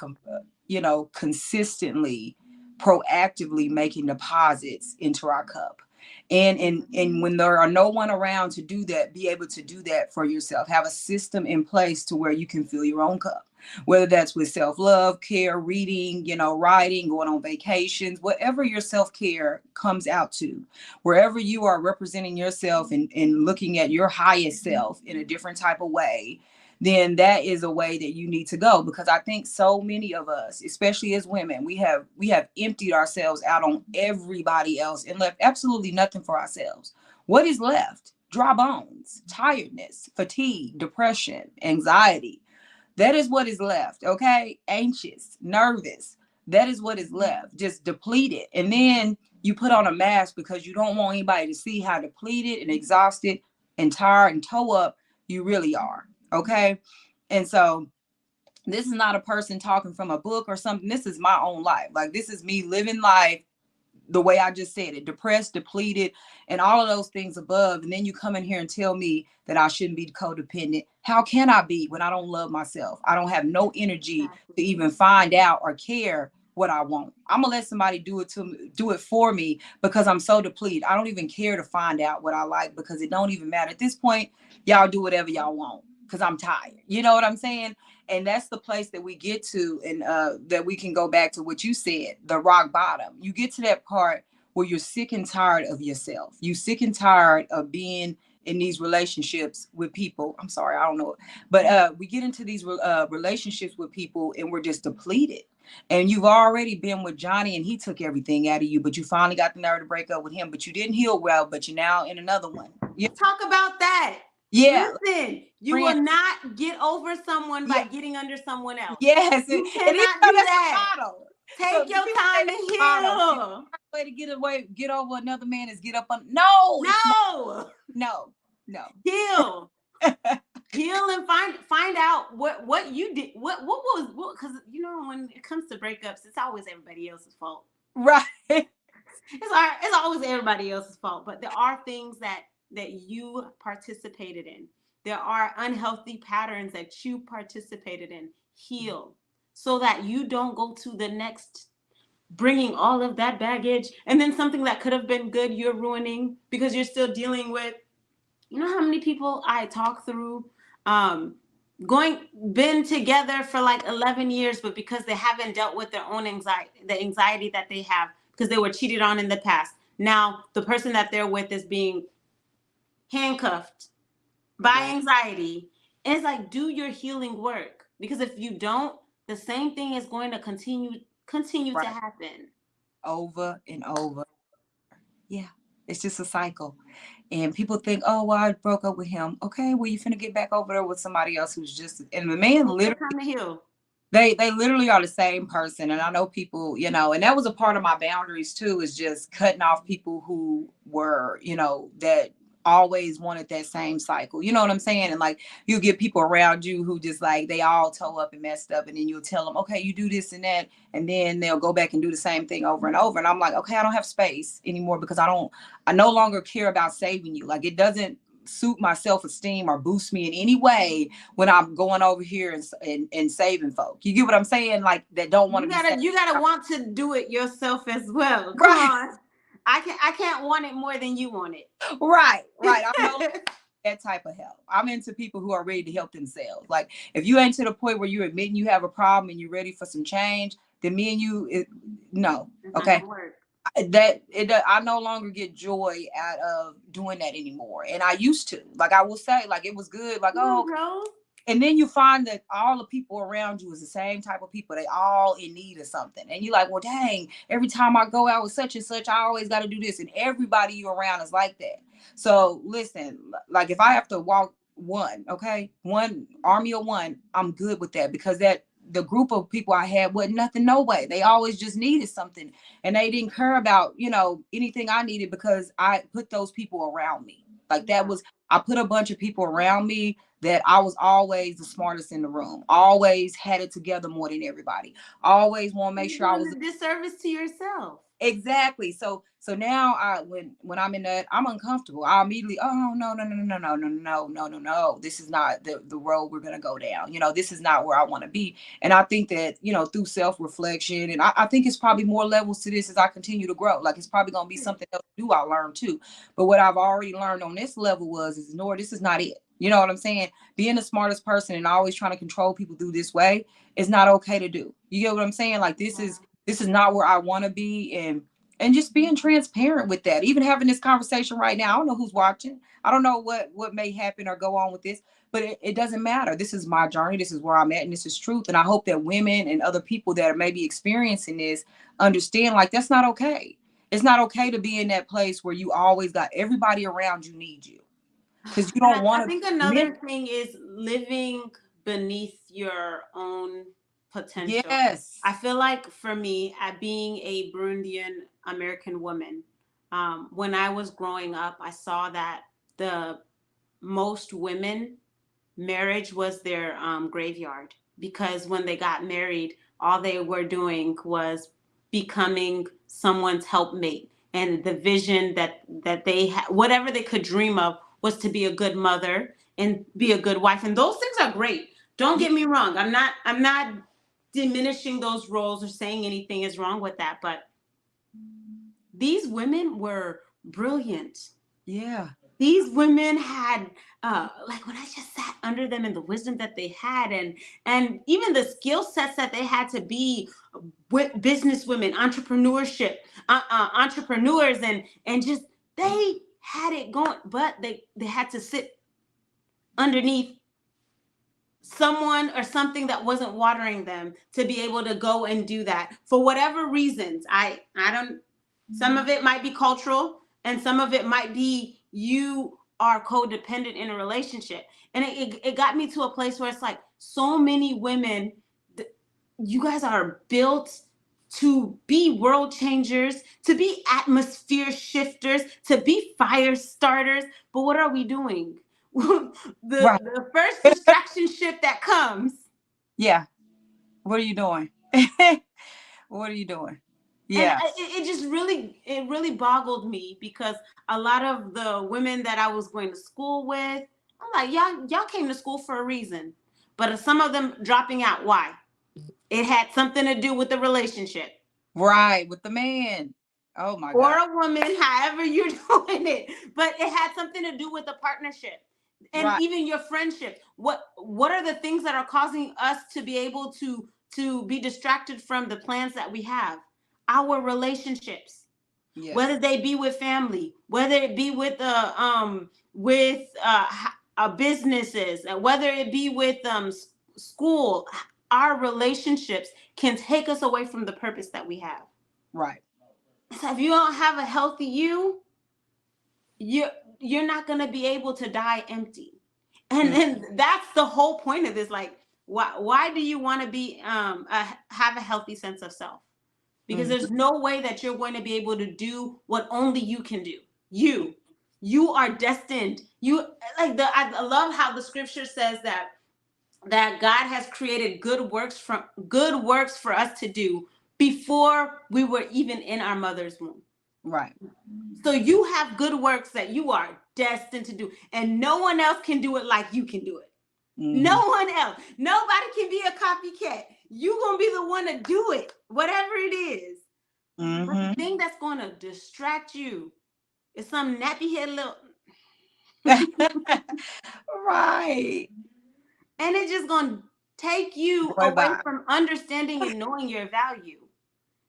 consistently, proactively making deposits into our cup. And when there are no one around to do that, be able to do that for yourself. Have a system in place to where you can fill your own cup, whether that's with self-love, care, reading, writing, going on vacations, whatever your self-care comes out to, wherever you are representing yourself and looking at your highest self in a different type of way, then that is a way that you need to go. Because I think so many of us, especially as women, we have emptied ourselves out on everybody else and left absolutely nothing for ourselves. What is left? Dry bones, tiredness, fatigue, depression, anxiety. That is what is left. Okay. Anxious, nervous. That is what is left. Just depleted. And then you put on a mask because you don't want anybody to see how depleted and exhausted and tired and toe up you really are. Okay. And so this is not a person talking from a book or something. This is my own life. Like, this is me living life the way I just said it, depressed, depleted, and all of those things above. And then you come in here and tell me that I shouldn't be codependent. How can I be when I don't love myself? I don't have no energy to even find out or care what I want. I'm gonna let somebody do it for me because I'm so depleted. I don't even care to find out what I like because it don't even matter. At this point, y'all do whatever y'all want because I'm tired. You know what I'm saying? And that's the place that we get to, and that we can go back to what you said, the rock bottom. You get to that part where you're sick and tired of yourself. You sick and tired of being in these relationships with people. I'm sorry, I don't know. But we get into these relationships with people and we're just depleted. And you've already been with Johnny and he took everything out of you, but you finally got the nerve to break up with him, but you didn't heal well, but you're now in another one. Talk about that. Yeah. Listen, you will not get over someone by getting under someone else. Yes. You cannot do that. Take your time to heal. The way to get over another man is get up on. No. Heal. Heal and find out what you did. What was, because when it comes to breakups, it's always everybody else's fault. Right. It's always everybody else's fault. But there are things that you participated in. There are unhealthy patterns that you participated in. Heal so that you don't go to the next, bringing all of that baggage, and then something that could have been good you're ruining because you're still dealing with. You know how many people I talk through been together for like 11 years, but because they haven't dealt with their own anxiety, the anxiety that they have because they were cheated on in the past. Now the person that they're with is being handcuffed by anxiety. And it's like, do your healing work, because if you don't, the same thing is going to continue to happen over and over. Yeah, it's just a cycle. And people think, oh, well, I broke up with him. Okay, well, you finna get back over there with somebody else who's just, and the man literally time to heal. They literally are the same person. And I know people, and that was a part of my boundaries too, is just cutting off people who were, that always wanted that same cycle. You know what I'm saying? And like, you get people around you who just like, they all toe up and messed up. And then you'll tell them, okay, you do this and that. And then they'll go back and do the same thing over and over. And I'm like, okay, I don't have space anymore because I no longer care about saving you. Like, it doesn't suit my self-esteem or boost me in any way when I'm going over here and saving folk. You get what I'm saying? Like, that don't want to you gotta want to do it yourself as well. Come on. I can't want it more than you want it. Right. I'm that type of help. I'm into people who are ready to help themselves. Like, if you ain't to the point where you're admitting you have a problem and you're ready for some change, then me and you, no. Okay. I no longer get joy out of doing that anymore. And I used to, like, I will say, like, it was good. Like, and then you find that all the people around you is the same type of people. They all in need of something. And you're like, well, dang, every time I go out with such and such, I always got to do this. And everybody you around is like that. So listen, like, if I have to walk one army of one, I'm good with that, because the group of people I had wasn't nothing, no way. They always just needed something. And they didn't care about, anything I needed, because I put those people around me. Like that was, I put a bunch of people around me that I was always the smartest in the room, always had it together more than everybody, always want to make sure I was a disservice to yourself. exactly. So now when I'm in that, I'm uncomfortable. I immediately, oh no, no, no, no, no, no, no, no, no, no. This is not the road we're gonna go down. This is not where I want to be. And I think that, through self-reflection, and I think it's probably more levels to this as I continue to grow. Like it's probably gonna be something else new I'll learn too. But what I've already learned on this level is Nora, this is not it. You know what I'm saying? Being the smartest person and always trying to control people through this way is not okay to do. You get what I'm saying? Like this is not where I want to be, and just being transparent with that. Even having this conversation right now, I don't know who's watching. I don't know what may happen or go on with this, but it doesn't matter. This is my journey. This is where I'm at, and this is truth. And I hope that women and other people that are maybe experiencing this understand, like, that's not okay. It's not okay to be in that place where you always got everybody around you need you, because you don't want to. I think another thing is living beneath your own potential. Yes. I feel like for me, at being a Burundian American woman, when I was growing up, I saw that the most women, marriage was their graveyard, because when they got married, all they were doing was becoming someone's helpmate, and the vision that they had, whatever they could dream of, was to be a good mother and be a good wife. And those things are great. Don't get me wrong. I'm not diminishing those roles or saying anything is wrong with that, but these women were brilliant. Yeah. These women had, like, when I just sat under them and the wisdom that they had, and even the skill sets that they had to be business women, entrepreneurship, entrepreneurs, and just, they had it going, but they had to sit underneath someone or something that wasn't watering them to be able to go and do that for whatever reasons. I don't, some of it might be cultural, and some of it might be you are codependent in a relationship. And it got me to a place where it's like, so many women, you guys are built to be world changers, to be atmosphere shifters, to be fire starters. But what are we doing? The first distraction ship that comes. Yeah. What are you doing? What are you doing? Yeah. And it really boggled me, because a lot of the women that I was going to school with, I'm like, y'all came to school for a reason. But some of them dropping out, why? It had something to do with the relationship. Right, with the man. Oh my God. Or a woman, however you're doing it. But it had something to do with the partnership. And even your friendship. What are the things that are causing us to be able to be distracted from the plans that we have? Our relationships. Yes. Whether they be with family, whether it be with businesses, whether it be with school, our relationships can take us away from the purpose that we have. Right. So if you don't have a healthy you're not going to be able to die empty. And then that's the whole point of this. Like, why do you want to be have a healthy sense of self? Because there's no way that you're going to be able to do what only you can do. You are destined. I love how the scripture says that God has created good works for us to do before we were even in our mother's womb. Right. So you have good works that you are destined to do, and no one else can do it like you can do it. No one else. Nobody can be a copycat. You're going to be the one to do it, whatever it is. But the thing that's going to distract you is some nappy head little... Right. And it's just going to take you away from understanding and knowing your value.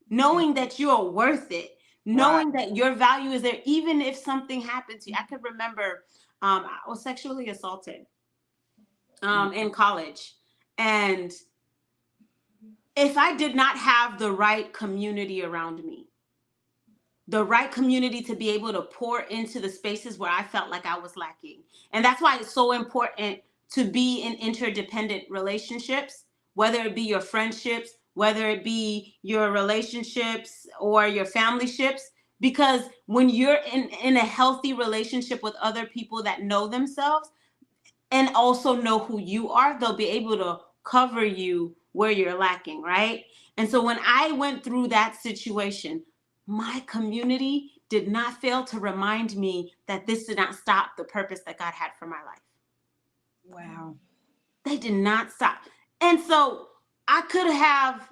Knowing that you're worth it. Knowing that your value is there, even if something happened to you. I could remember I was sexually assaulted in college. And if I did not have the right community around me, the right community to be able to pour into the spaces where I felt like I was lacking. And that's why it's so important to be in interdependent relationships, whether it be your friendships, whether it be your relationships or your family ships, Because when you're in a healthy relationship with other people that know themselves and also know who you are, they'll be able to cover you where you're lacking, right? And so when I went through that situation, my community did not fail to remind me that this did not stop the purpose that God had for my life. Wow. They did not stop. And so I could have,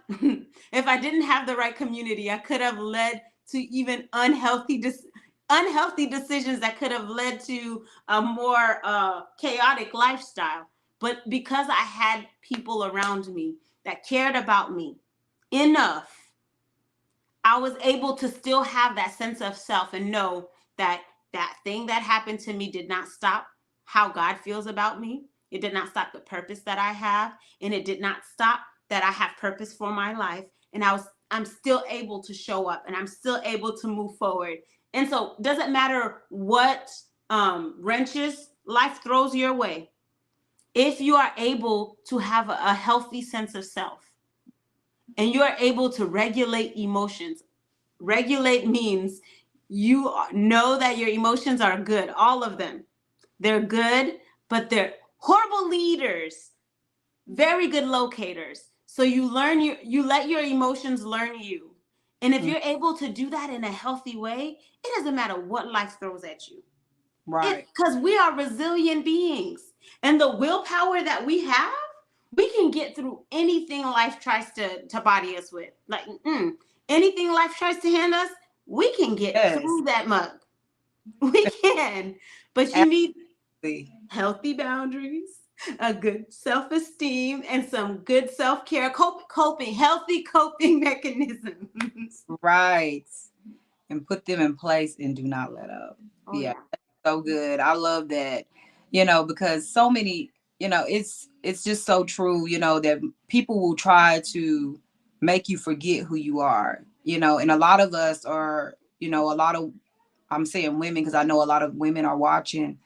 if I didn't have the right community, I could have led to even unhealthy decisions that could have led to a more chaotic lifestyle. But because I had people around me that cared about me enough, I was able to still have that sense of self and know that that thing that happened to me did not stop how God feels about me. It did not stop the purpose that I have, and it did not stop that I have purpose for my life. And I'm still able to show up, and I'm still able to move forward. And so it doesn't matter what wrenches life throws your way. If you are able to have a healthy sense of self and you are able to regulate emotions, regulate means you know that your emotions are good, all of them. They're good, but they're horrible leaders, very good locators. So you let your emotions learn you. And if you're able to do that in a healthy way, it doesn't matter what life throws at you. Right. Because we are resilient beings. And the willpower that we have, we can get through anything life tries to body us with. Like, anything life tries to hand us, we can get Yes. through that mug. We can. But you need healthy boundaries, a good self-esteem, and some good self-care, healthy coping mechanisms. Right. And put them in place and do not let up. Oh, Yeah. yeah. That's so good. I love that. Because so many, it's just so true, that people will try to make you forget who you are, and a lot of us are, a lot of, I'm saying women, because I know a lot of women are watching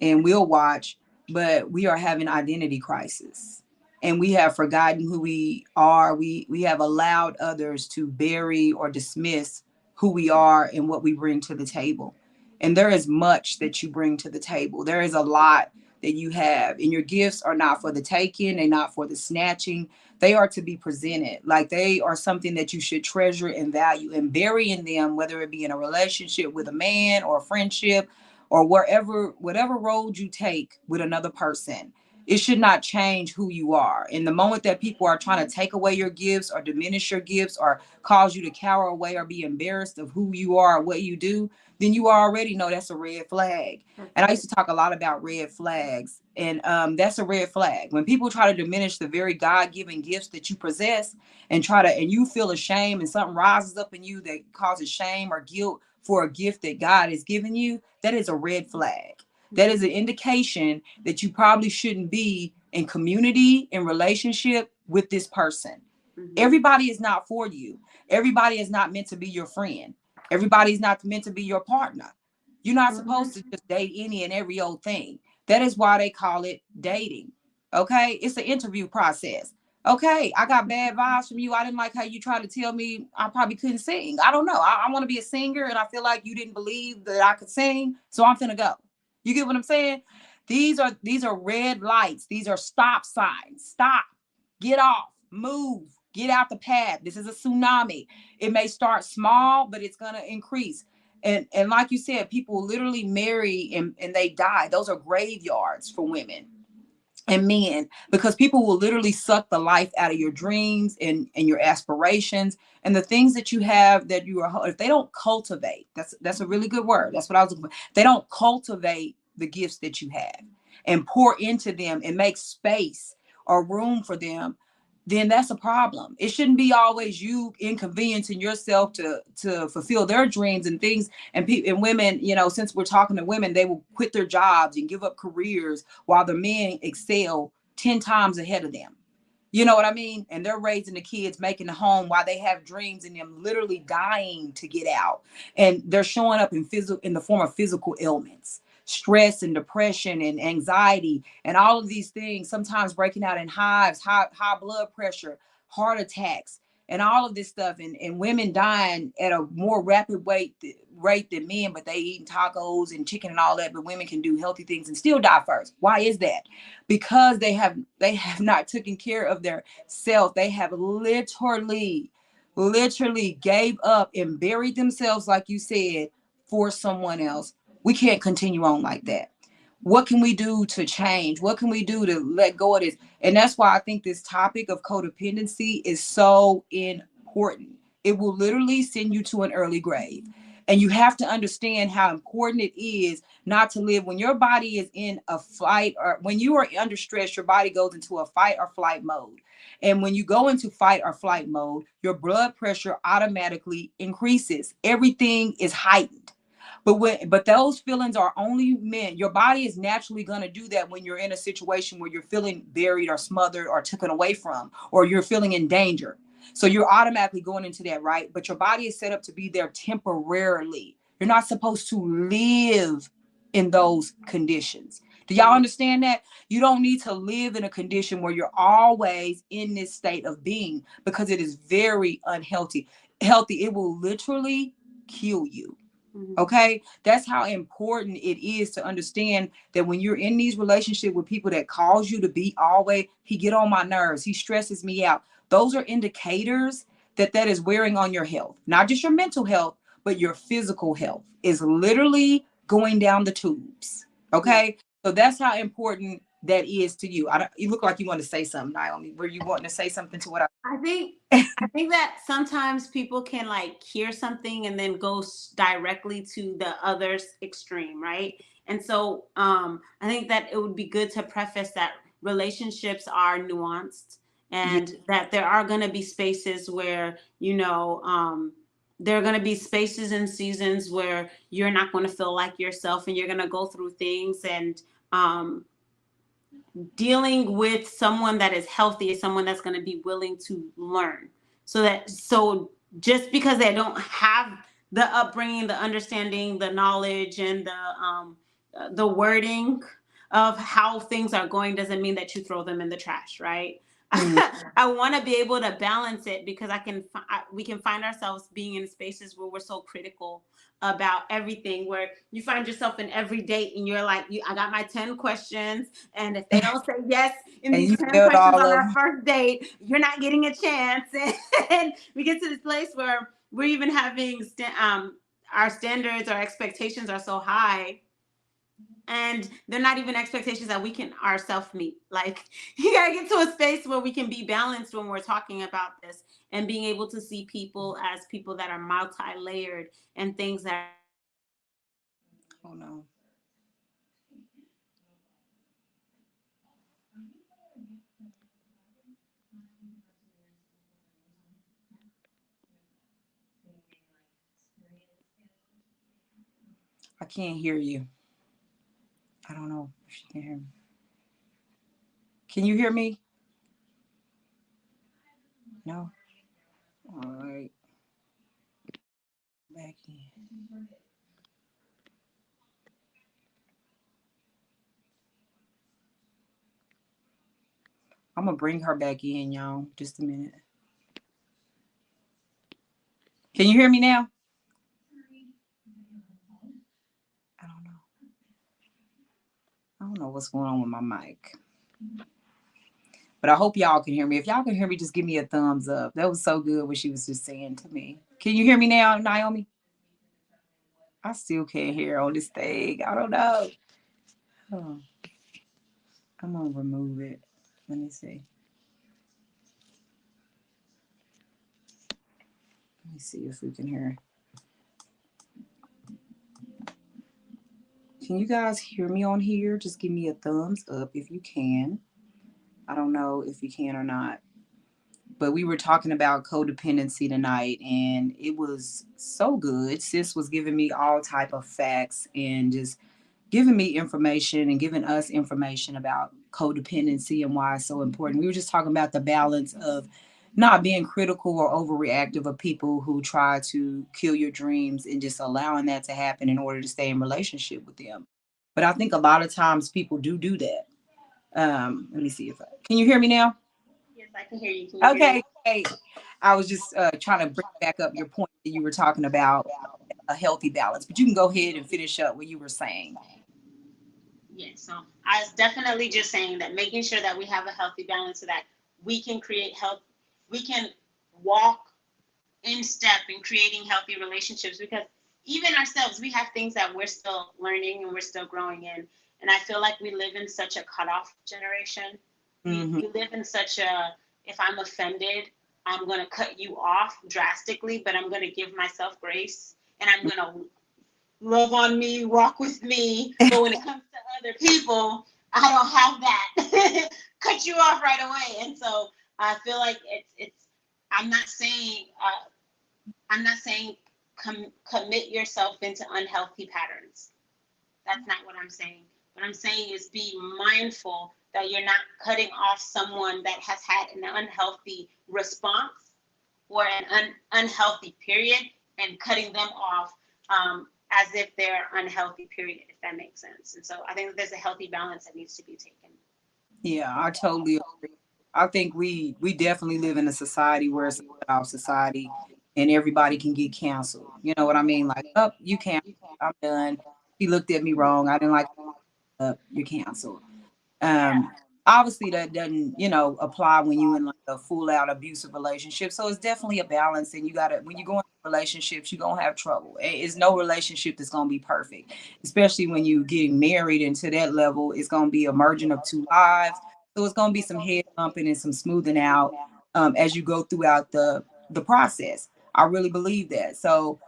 and will watch, but we are having identity crisis. And we have forgotten who we are. We have allowed others to bury or dismiss who we are and what we bring to the table. And there is much that you bring to the table. There is a lot that you have, and your gifts are not for the taking, they're not for the snatching. They are to be presented. Like they are something that you should treasure and value, and burying them, whether it be in a relationship with a man or a friendship or whatever road you take with another person, it should not change who you are. In the moment that people are trying to take away your gifts or diminish your gifts or cause you to cower away or be embarrassed of who you are or what you do, then you already know that's a red flag. And I used to talk a lot about red flags. And that's a red flag. When people try to diminish the very God-given gifts that you possess and you feel ashamed and something rises up in you that causes shame or guilt for a gift that God has given you, that is a red flag. That is an indication that you probably shouldn't be in community, in relationship with this person. Mm-hmm. Everybody is not for you. Everybody is not meant to be your friend. Everybody's not meant to be your partner. You're not supposed to just date any and every old thing. That is why they call it dating. Okay? It's an interview process. Okay, I got bad vibes from you. I didn't like how you tried to tell me I probably couldn't sing. I don't know. I want to be a singer, and I feel like you didn't believe that I could sing, so I'm finna go. You get what I'm saying? These are red lights. These are stop signs. Stop. Get off. Move. Get out the path. This is a tsunami. It may start small, but it's gonna increase. And like you said, people literally marry and they die. Those are graveyards for women and men, because people will literally suck the life out of your dreams and your aspirations and the things that you have that you are. If they don't cultivate, that's a really good word, that's what I was looking for. They don't cultivate the gifts that you have and pour into them and make space or room for them, then that's a problem. It shouldn't be always you inconveniencing yourself to fulfill their dreams and things. And women, since we're talking to women, they will quit their jobs and give up careers while the men excel 10 times ahead of them. You know what I mean? And they're raising the kids, making the home while they have dreams and them literally dying to get out. And they're showing up in the form of physical ailments, stress and depression and anxiety and all of these things, sometimes breaking out in hives, high blood pressure, heart attacks. and all of this stuff, and women dying at a more rapid rate than men, but they eating tacos and chicken and all that, but women can do healthy things and still die first. Why is that? Because they have not taken care of their self. They have literally gave up and buried themselves, like you said, for someone else. We can't continue on like that. What can we do to change? What can we do to let go of this? And that's why I think this topic of codependency is so important. It will literally send you to an early grave. And you have to understand how important it is not to live when your body is in a fight, or when you are under stress, your body goes into a fight or flight mode. And when you go into fight or flight mode, your blood pressure automatically increases. Everything is heightened. But those feelings are only meant. Your body is naturally going to do that when you're in a situation where you're feeling buried or smothered or taken away from, or you're feeling in danger. So you're automatically going into that, right? But your body is set up to be there temporarily. You're not supposed to live in those conditions. Do y'all understand that? You don't need to live in a condition where you're always in this state of being, because it is very unhealthy. It will literally kill you. Okay, that's how important it is to understand that when you're in these relationships with people that cause you to be always, he get on my nerves, he stresses me out. Those are indicators that is wearing on your health, not just your mental health, but your physical health is literally going down the tubes. Okay, so that's how important that is to you. You look like you want to say something, Naomi. Were you wanting to say something to what I think that sometimes people can like hear something and then go directly to the other's extreme, right? And so I think that it would be good to preface that relationships are nuanced, and that there are going to be spaces where, there are going to be spaces and seasons where you're not going to feel like yourself, and you're going to go through things, and dealing with someone that is healthy is someone that's going to be willing to learn. So just because they don't have the upbringing, the understanding, the knowledge, and the wording of how things are going, doesn't mean that you throw them in the trash, right? I want to be able to balance it, because we can find ourselves being in spaces where we're so critical about everything, where you find yourself in every date and you're like, I got my 10 questions, and if they don't say yes in these 10 questions on our first date, you're not getting a chance. And we get to this place where we're even having our standards, our expectations are so high, and they're not even expectations that we can ourselves meet. Like, you gotta get to a space where we can be balanced when we're talking about this, and being able to see people as people that are multi-layered, and things that Oh no. I can't hear you. I don't know if she can hear me. Can you hear me? No. All right. Back in. I'm gonna bring her back in, y'all. Just a minute. Can you hear me now? I don't know. I don't know what's going on with my mic. But I hope y'all can hear me. If y'all can hear me, just give me a thumbs up. That was so good what she was just saying to me. Can you hear me now, Naomi? I still can't hear on this thing. I don't know. Oh, I'm gonna remove it. Let me see. Let me see if we can hear. Can you guys hear me on here? Just give me a thumbs up if you can. I don't know if you can or not. But we were talking about codependency tonight, and it was so good. Sis was giving me all type of facts and just giving me information and giving us information about codependency and why it's so important. We were just talking about the balance of not being critical or overreactive of people who try to kill your dreams, and just allowing that to happen in order to stay in relationship with them. But I think a lot of times people do that. Let me see if can you hear me now? Yes, I can hear you. Can you hear me? Okay, great. I was just trying to bring back up your point that you were talking about a healthy balance, but you can go ahead and finish up what you were saying. Yeah, so I was definitely just saying that making sure that we have a healthy balance so that we can create health, we can walk in step in creating healthy relationships, because even ourselves, we have things that we're still learning and we're still growing in. And I feel like we live in such a cutoff generation. Mm-hmm. We live in such a, if I'm offended, I'm going to cut you off drastically, but I'm going to give myself grace and I'm going to love on me, walk with me. But when it comes to other people, I don't have that. Cut you off right away. And so I feel like it's I'm not saying commit yourself into unhealthy patterns. That's not what I'm saying. What I'm saying is be mindful that you're not cutting off someone that has had an unhealthy response or an unhealthy period and cutting them off as if they're unhealthy period, if that makes sense. And so I think that there's a healthy balance that needs to be taken. Yeah, I totally agree. I think we definitely live in a society where it's a cut-off society and everybody can get canceled. You know what I mean? Like, oh, you can't. I'm done. He looked at me wrong. I didn't like you're canceled. Yeah. Um, Obviously that doesn't, apply when you in like a full out abusive relationship. So it's definitely a balance, and you gotta when you go into relationships, you're gonna have trouble. It's no relationship that's gonna be perfect, especially when you getting married, and to that level, it's gonna be a merging of two lives. So it's gonna be some head bumping and some smoothing out as you go throughout the process. I really believe that. So,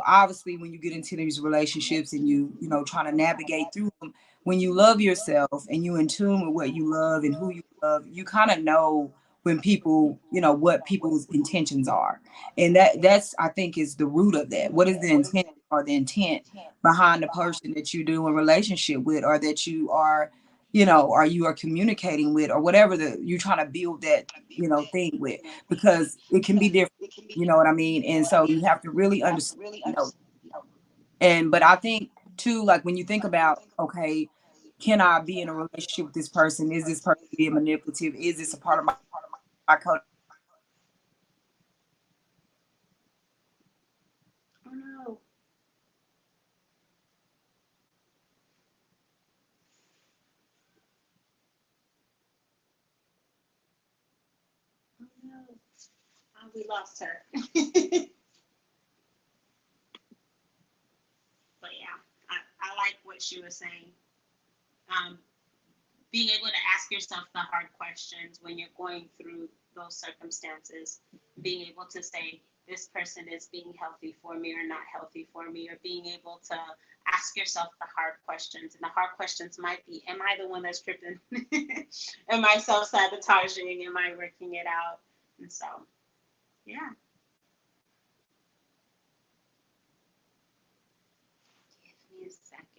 obviously when you get into these relationships and trying to navigate through them, when you love yourself and you in tune with what you love and who you love, you kind of know when people, what people's intentions are. And that's I think is the root of that. What is the intent or the intent behind the person that you do in relationship with, or that you are, or you are communicating with, or whatever you're trying to build that, thing with, because it can be different. You know what I mean? And so you have to really understand, but I think too, like when you think about, okay, can I be in a relationship with this person? Is this person being manipulative? Is this a part of my code? Oh no. Oh no. Oh, we lost her. But yeah, I like what she was saying. Um, Being able to ask yourself the hard questions when you're going through those circumstances, being able to say, this person is being healthy for me or not healthy for me, or being able to ask yourself the hard questions. And the hard questions might be, am I the one that's tripping? Am I self sabotaging? Am I working it out? And so, yeah. Give me a second.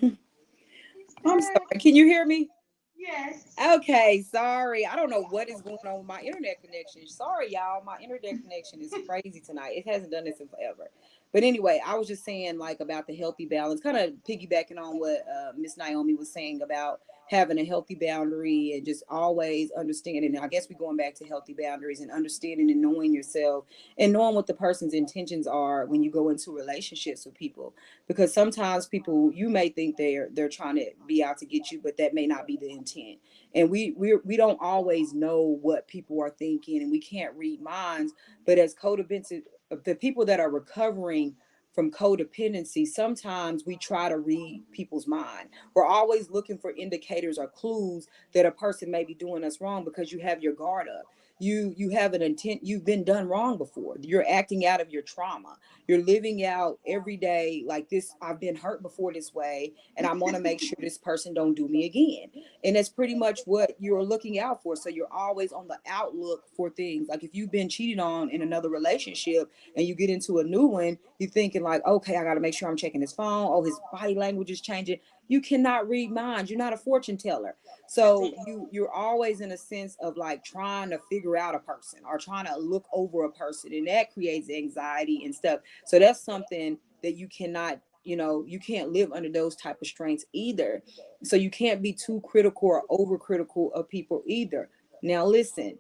Who's I'm there? sorry. Can you hear me? Yes. Okay, sorry. I don't know what is going on with my internet connection. Sorry, y'all. My internet connection is crazy tonight. It hasn't done this in forever. But anyway, I was just saying, like, about the healthy balance, kind of piggybacking on what Miss Naomi was saying about having a healthy boundary and just always understanding. I guess we're going back to healthy boundaries and understanding and knowing yourself and knowing what the person's intentions are when you go into relationships with people, because sometimes people, you may think they're trying to be out to get you, but that may not be the intent. And we don't always know what people are thinking, and we can't read minds. But as codependency, the people that are recovering from codependency, sometimes we try to read people's mind. We're always looking for indicators or clues that a person may be doing us wrong, because you have your guard up. You have an intent. You've been done wrong before. You're acting out of your trauma. You're living out every day like this. I've been hurt before this way, and I want to make sure this person don't do me again. And that's pretty much what you're looking out for. So you're always on the outlook for things. Like if you've been cheated on in another relationship and you get into a new one, you're thinking like, okay, I got to make sure I'm checking his phone. Oh, his body language is changing. You cannot read minds. You're not a fortune teller. That's So it. you're always in a sense of like trying to figure out a person or trying to look over a person, and that creates anxiety and stuff. So that's something that you cannot you can't live under those type of strains either. So you can't be too critical or overcritical of people either. Now listen,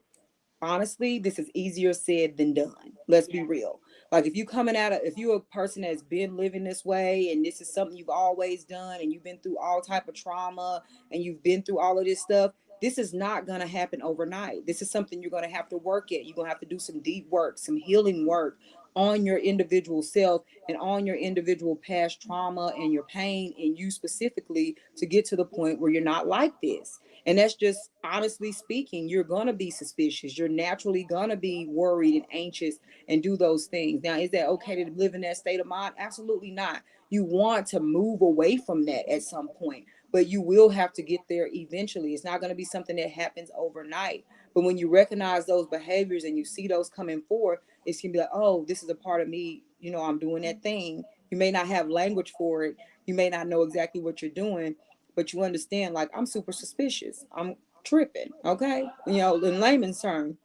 honestly, this is easier said than done. Let's be real. Like if you're a person that's been living this way and this is something you've always done and you've been through all type of trauma and you've been through all of this stuff, this is not going to happen overnight. This is something you're going to have to work at. You're going to have to do some deep work, some healing work on your individual self and on your individual past trauma and your pain and you specifically to get to the point where you're not like this. And that's just honestly speaking, you're going to be suspicious. You're naturally going to be worried and anxious and do those things. Now, is that okay to live in that state of mind? Absolutely not. You want to move away from that at some point, but you will have to get there eventually. It's not going to be something that happens overnight. But when you recognize those behaviors and you see those coming forth, it's going to be like, oh, this is a part of me. I'm doing that thing. You may not have language for it. You may not know exactly what you're doing, but you understand, like, I'm super suspicious. I'm tripping. Okay. In layman's term,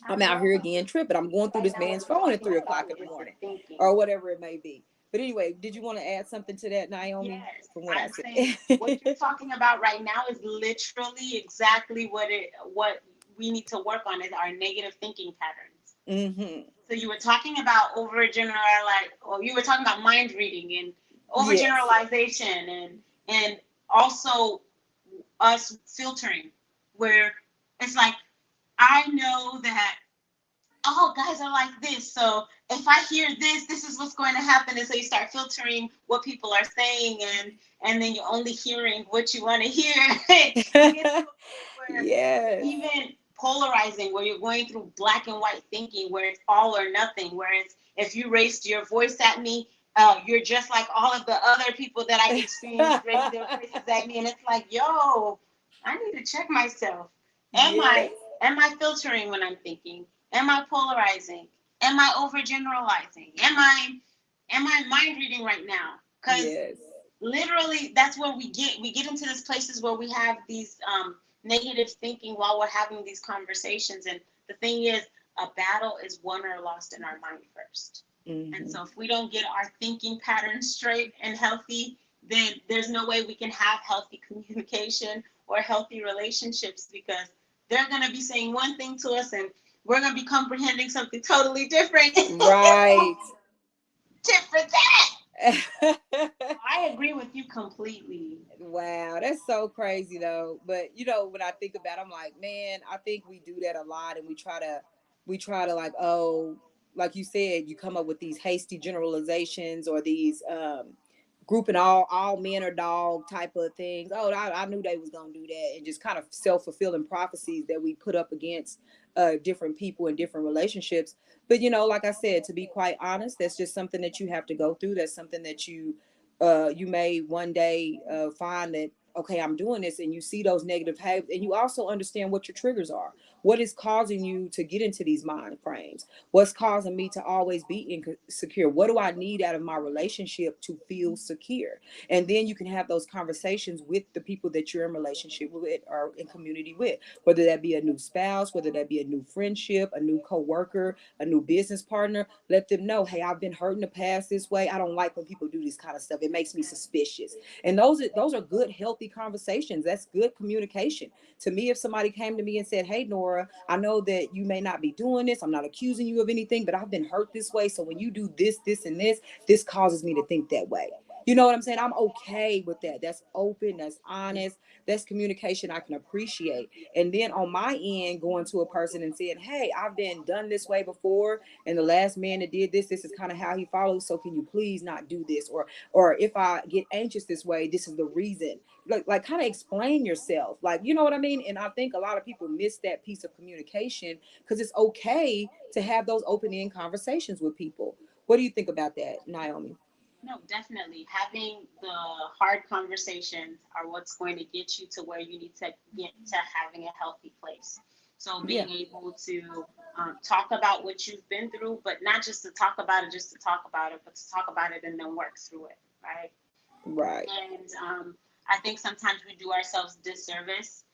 I'm out here again tripping. I'm going through this man's phone at 3 o'clock in the morning or whatever it may be. But anyway, did you want to add something to that, Naomi? Yes, From what I said? saying what you're talking about right now is literally exactly what we need to work on is our negative thinking patterns. Mm-hmm. So you were talking about you were talking about mind reading and overgeneralization and also us filtering, where it's like, I know that all guys are like this, so if I hear this is what's going to happen. And so you start filtering what people are saying, and then you're only hearing what you want to hear. Yes. Even polarizing, where you're going through black and white thinking, where it's all or nothing, where it's, if you raised your voice at me, you're just like all of the other people that I experienced raising their voices at me. And it's like, yo, I need to check myself. Am I filtering when I'm thinking? Am I polarizing? Am I overgeneralizing? Am I mind reading right now? Because literally, that's where we get into these places where we have these negative thinking while we're having these conversations. And the thing is, a battle is won or lost in our mind first. Mm-hmm. And so if we don't get our thinking patterns straight and healthy, then there's no way we can have healthy communication or healthy relationships, because they're going to be saying one thing to us and we're going to be comprehending something totally different. Right. Tip for that. I agree with you completely. Wow, that's so crazy though. But when I think about it, I'm like, man, I think we do that a lot, and we try to like, oh, like you said, you come up with these hasty generalizations or these grouping all men are dog type of things. Oh, I knew they was gonna do that, and just kind of self-fulfilling prophecies that we put up against different people in different relationships. But like I said, to be quite honest, that's just something that you have to go through. That's something that you may one day find that, okay, I'm doing this, and you see those negative habits, and you also understand what your triggers are. What is causing you to get into these mind frames? What's causing me to always be insecure? What do I need out of my relationship to feel secure? And then you can have those conversations with the people that you're in relationship with or in community with, whether that be a new spouse, whether that be a new friendship, a new coworker, a new business partner. Let them know, hey, I've been hurt in the past this way. I don't like when people do this kind of stuff. It makes me suspicious. And those are good, healthy conversations. That's good communication. To me, if somebody came to me and said, hey, Nora, I know that you may not be doing this. I'm not accusing you of anything, but I've been hurt this way. So when you do this, and this causes me to think that way. You know what I'm saying? I'm okay with that. That's open. That's honest. That's communication I can appreciate. And then on my end, going to a person and saying, hey, I've been done this way before, and the last man that did this is kind of how he follows. So can you please not do this? Or if I get anxious this way, this is the reason. Like kind of explain yourself. Like, you know what I mean? And I think a lot of people miss that piece of communication, because it's okay to have those open-end conversations with people. What do you think about that, Naomi? No, definitely. Having the hard conversations are what's going to get you to where you need to get to having a healthy place. So being able to talk about what you've been through, but not just to talk about it, just to talk about it, but to talk about it and then work through it, right? Right. And I think sometimes we do ourselves disservice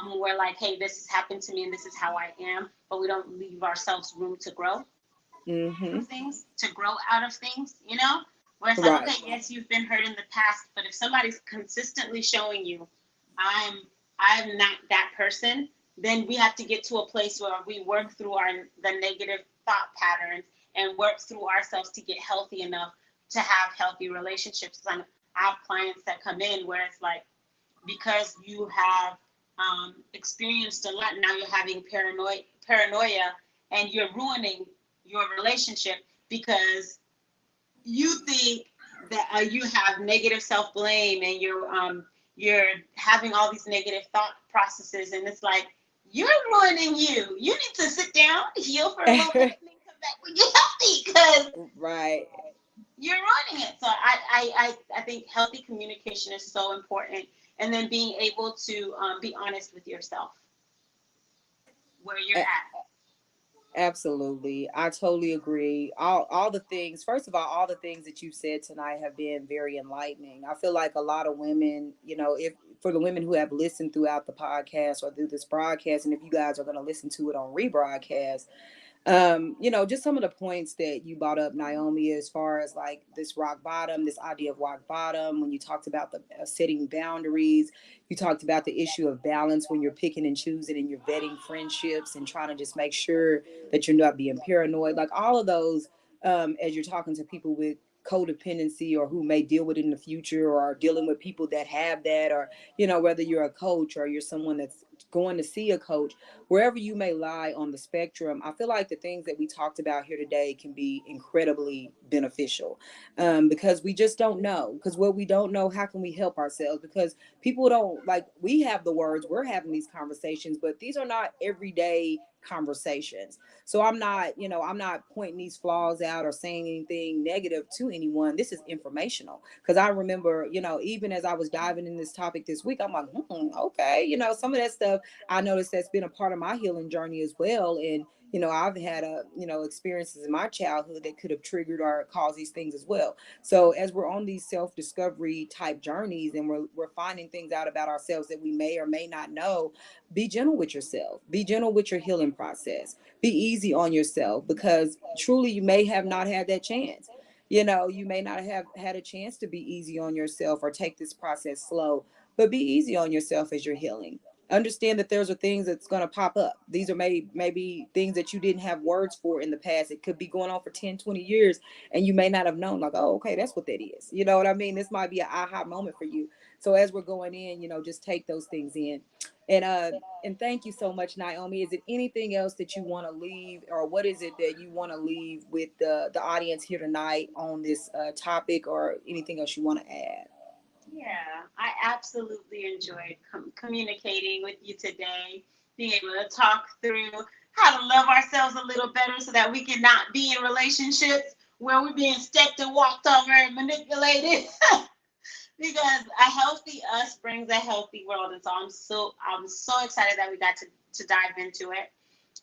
when we're like, hey, this has happened to me and this is how I am, but we don't leave ourselves room to grow through things, to grow out of things, Where it's like, Right. okay, yes, you've been hurt in the past, but if somebody's consistently showing you, I'm not that person, then we have to get to a place where we work through the negative thought patterns and work through ourselves to get healthy enough to have healthy relationships. I have clients that come in where it's like, because you have experienced a lot, now you're having paranoia, and you're ruining your relationship because you think that you have negative self-blame, and you're having all these negative thought processes, and it's like, you're ruining you. You need to sit down, heal for a little bit, and then come back when you're healthy, because Right. you're ruining it. So I think healthy communication is so important, and then being able to be honest with yourself where you're at. Absolutely. I totally agree. All the things, first of all the things that you said tonight have been very enlightening. I feel like a lot of women, if for the women who have listened throughout the podcast or through this broadcast, and if you guys are going to listen to it on rebroadcast, just some of the points that you brought up, Naomi, as far as like this rock bottom, this idea of rock bottom, when you talked about the setting boundaries, you talked about the issue of balance when you're picking and choosing and you're vetting friendships and trying to just make sure that you're not being paranoid, like all of those, as you're talking to people with codependency or who may deal with it in the future or are dealing with people that have that, or whether you're a coach or you're someone that's going to see a coach, wherever you may lie on the spectrum, I feel like the things that we talked about here today can be incredibly beneficial, because we just don't know. Because what we don't know, how can we help ourselves? Because people don't, like, we have the words, we're having these conversations, but these are not everyday conversations. So I'm not pointing these flaws out or saying anything negative to anyone. This is informational. Because I remember, even as I was diving in this topic this week, I'm like, okay, some of that stuff I noticed that's been a part of my healing journey as well. And, I've had experiences in my childhood that could have triggered or caused these things as well. So as we're on these self-discovery type journeys and we're finding things out about ourselves that we may or may not know, be gentle with yourself, be gentle with your healing process, be easy on yourself, because truly you may have not had that chance. You may not have had a chance to be easy on yourself or take this process slow, but be easy on yourself as you're healing. Understand that there's are things that's going to pop up. These are maybe things that you didn't have words for in the past. It could be going on for 10, 20 years, and you may not have known, like, oh, okay, that's what that is. You know what I mean? This might be an aha moment for you. So as we're going in, just take those things in. And thank you so much, Naomi. Is it anything else that you want to leave, or what is it that you want to leave with the audience here tonight on this topic, or anything else you want to add? Yeah, I absolutely enjoyed communicating with you today, being able to talk through how to love ourselves a little better so that we can not be in relationships where we're being stepped and walked over and manipulated. Because a healthy us brings a healthy world. And so I'm so excited that we got to dive into it.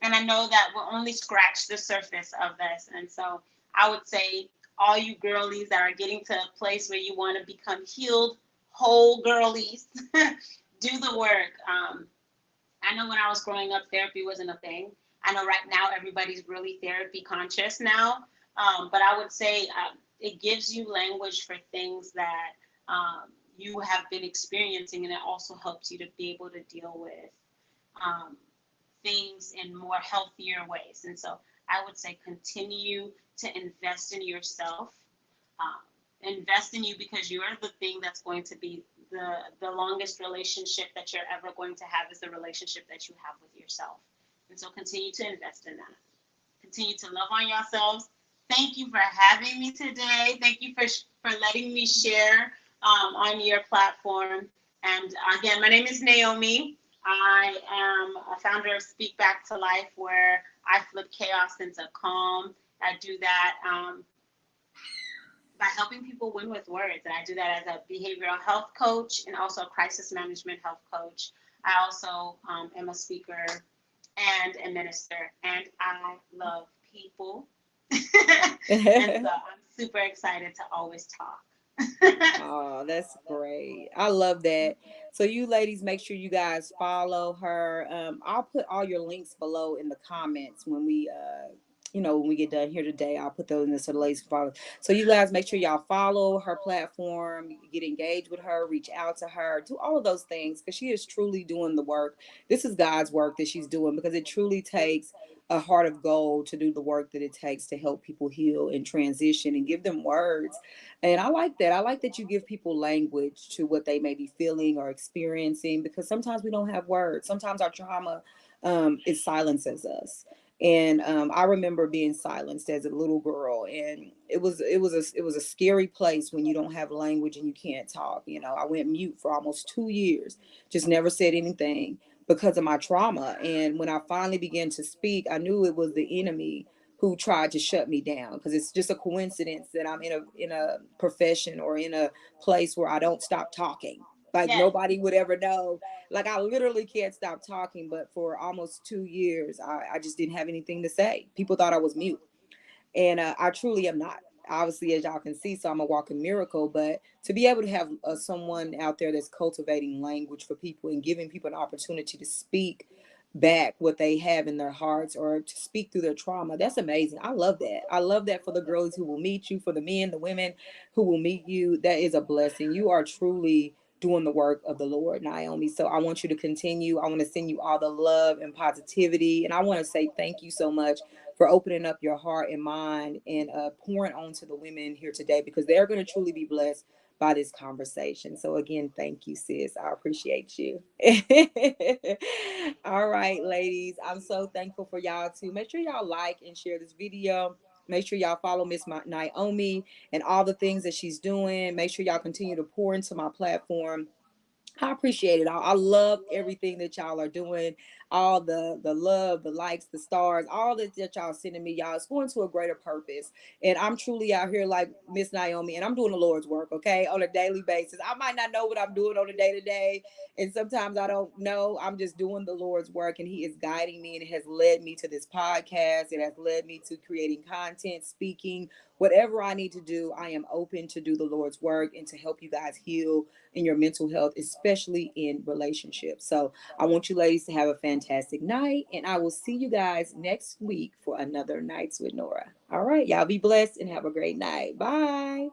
And I know that we'll only scratch the surface of this. And so I would say, all you girlies that are getting to a place where you want to become healed, whole girlies, do the work. I know when I was growing up, therapy wasn't a thing. I know right now everybody's really therapy conscious now. But I would say it gives you language for things that you have been experiencing, and it also helps you to be able to deal with um, things in more healthier ways. And so I would say continue to invest in yourself. Um, Invest in you, because you're the thing that's going to be the longest relationship that you're ever going to have, is the relationship that you have with yourself. And so continue to invest in that. Continue to love on yourselves. Thank you for having me today. Thank you for letting me share on your platform. And again, my name is Naomi. I am a founder of Speak Back to Life, where I flip chaos into calm. I do that by helping people win with words. And I do that as a behavioral health coach and also a crisis management health coach. I also am a speaker and a minister, and I love people. And so I'm super excited to always talk. Oh, that's great. I love that. So you ladies, make sure you guys follow her. I'll put all your links below in the comments when we when we get done here today, I'll put those in the ladies follow. So you guys make sure y'all follow her platform, get engaged with her, reach out to her, do all of those things because she is truly doing the work. This is God's work that she's doing because it truly takes a heart of gold to do the work that it takes to help people heal and transition and give them words. And I like that. I like that you give people language to what they may be feeling or experiencing because sometimes we don't have words. Sometimes our trauma it silences us. And I remember being silenced as a little girl, and it was a scary place when you don't have language and you can't talk. I went mute for almost 2 years, just never said anything because of my trauma. And when I finally began to speak, I knew it was the enemy who tried to shut me down because it's just a coincidence that I'm in a profession or in a place where I don't stop talking. Like Yes. nobody would ever know. Like I literally can't stop talking, but for almost 2 years, I just didn't have anything to say. People thought I was mute, and I truly am not. Obviously, as y'all can see, so I'm a walking miracle. But to be able to have someone out there that's cultivating language for people and giving people an opportunity to speak back what they have in their hearts or to speak through their trauma, that's amazing. I love that. I love that for the girls who will meet you, for the men, the women who will meet you. That is a blessing. You are truly doing the work of the Lord, Naomi. So I want you to continue. I want to send you all the love and positivity. And I want to say thank you so much for opening up your heart and mind and pouring onto the women here today because they're going to truly be blessed by this conversation. So again, thank you, sis. I appreciate you. All right, ladies. I'm so thankful for y'all too. Make sure y'all like and share this video. Make sure y'all follow Miss Naomi and all the things that she's doing. Make sure y'all continue to pour into my platform. I appreciate it. I love everything that y'all are doing. All the love, the likes, the stars, all that y'all sending me, y'all. It's going to a greater purpose. And I'm truly out here like Miss Naomi, and I'm doing the Lord's work, okay, on a daily basis. I might not know what I'm doing on a day to day, and sometimes I don't know. I'm just doing the Lord's work, and He is guiding me, and it has led me to this podcast. It has led me to creating content, speaking, whatever I need to do. I am open to do the Lord's work and to help you guys heal in your mental health, especially in relationships. So I want you ladies to have a fantastic night, and I will see you guys next week for another Nights with Nora. All right, y'all be blessed and have a great night. Bye.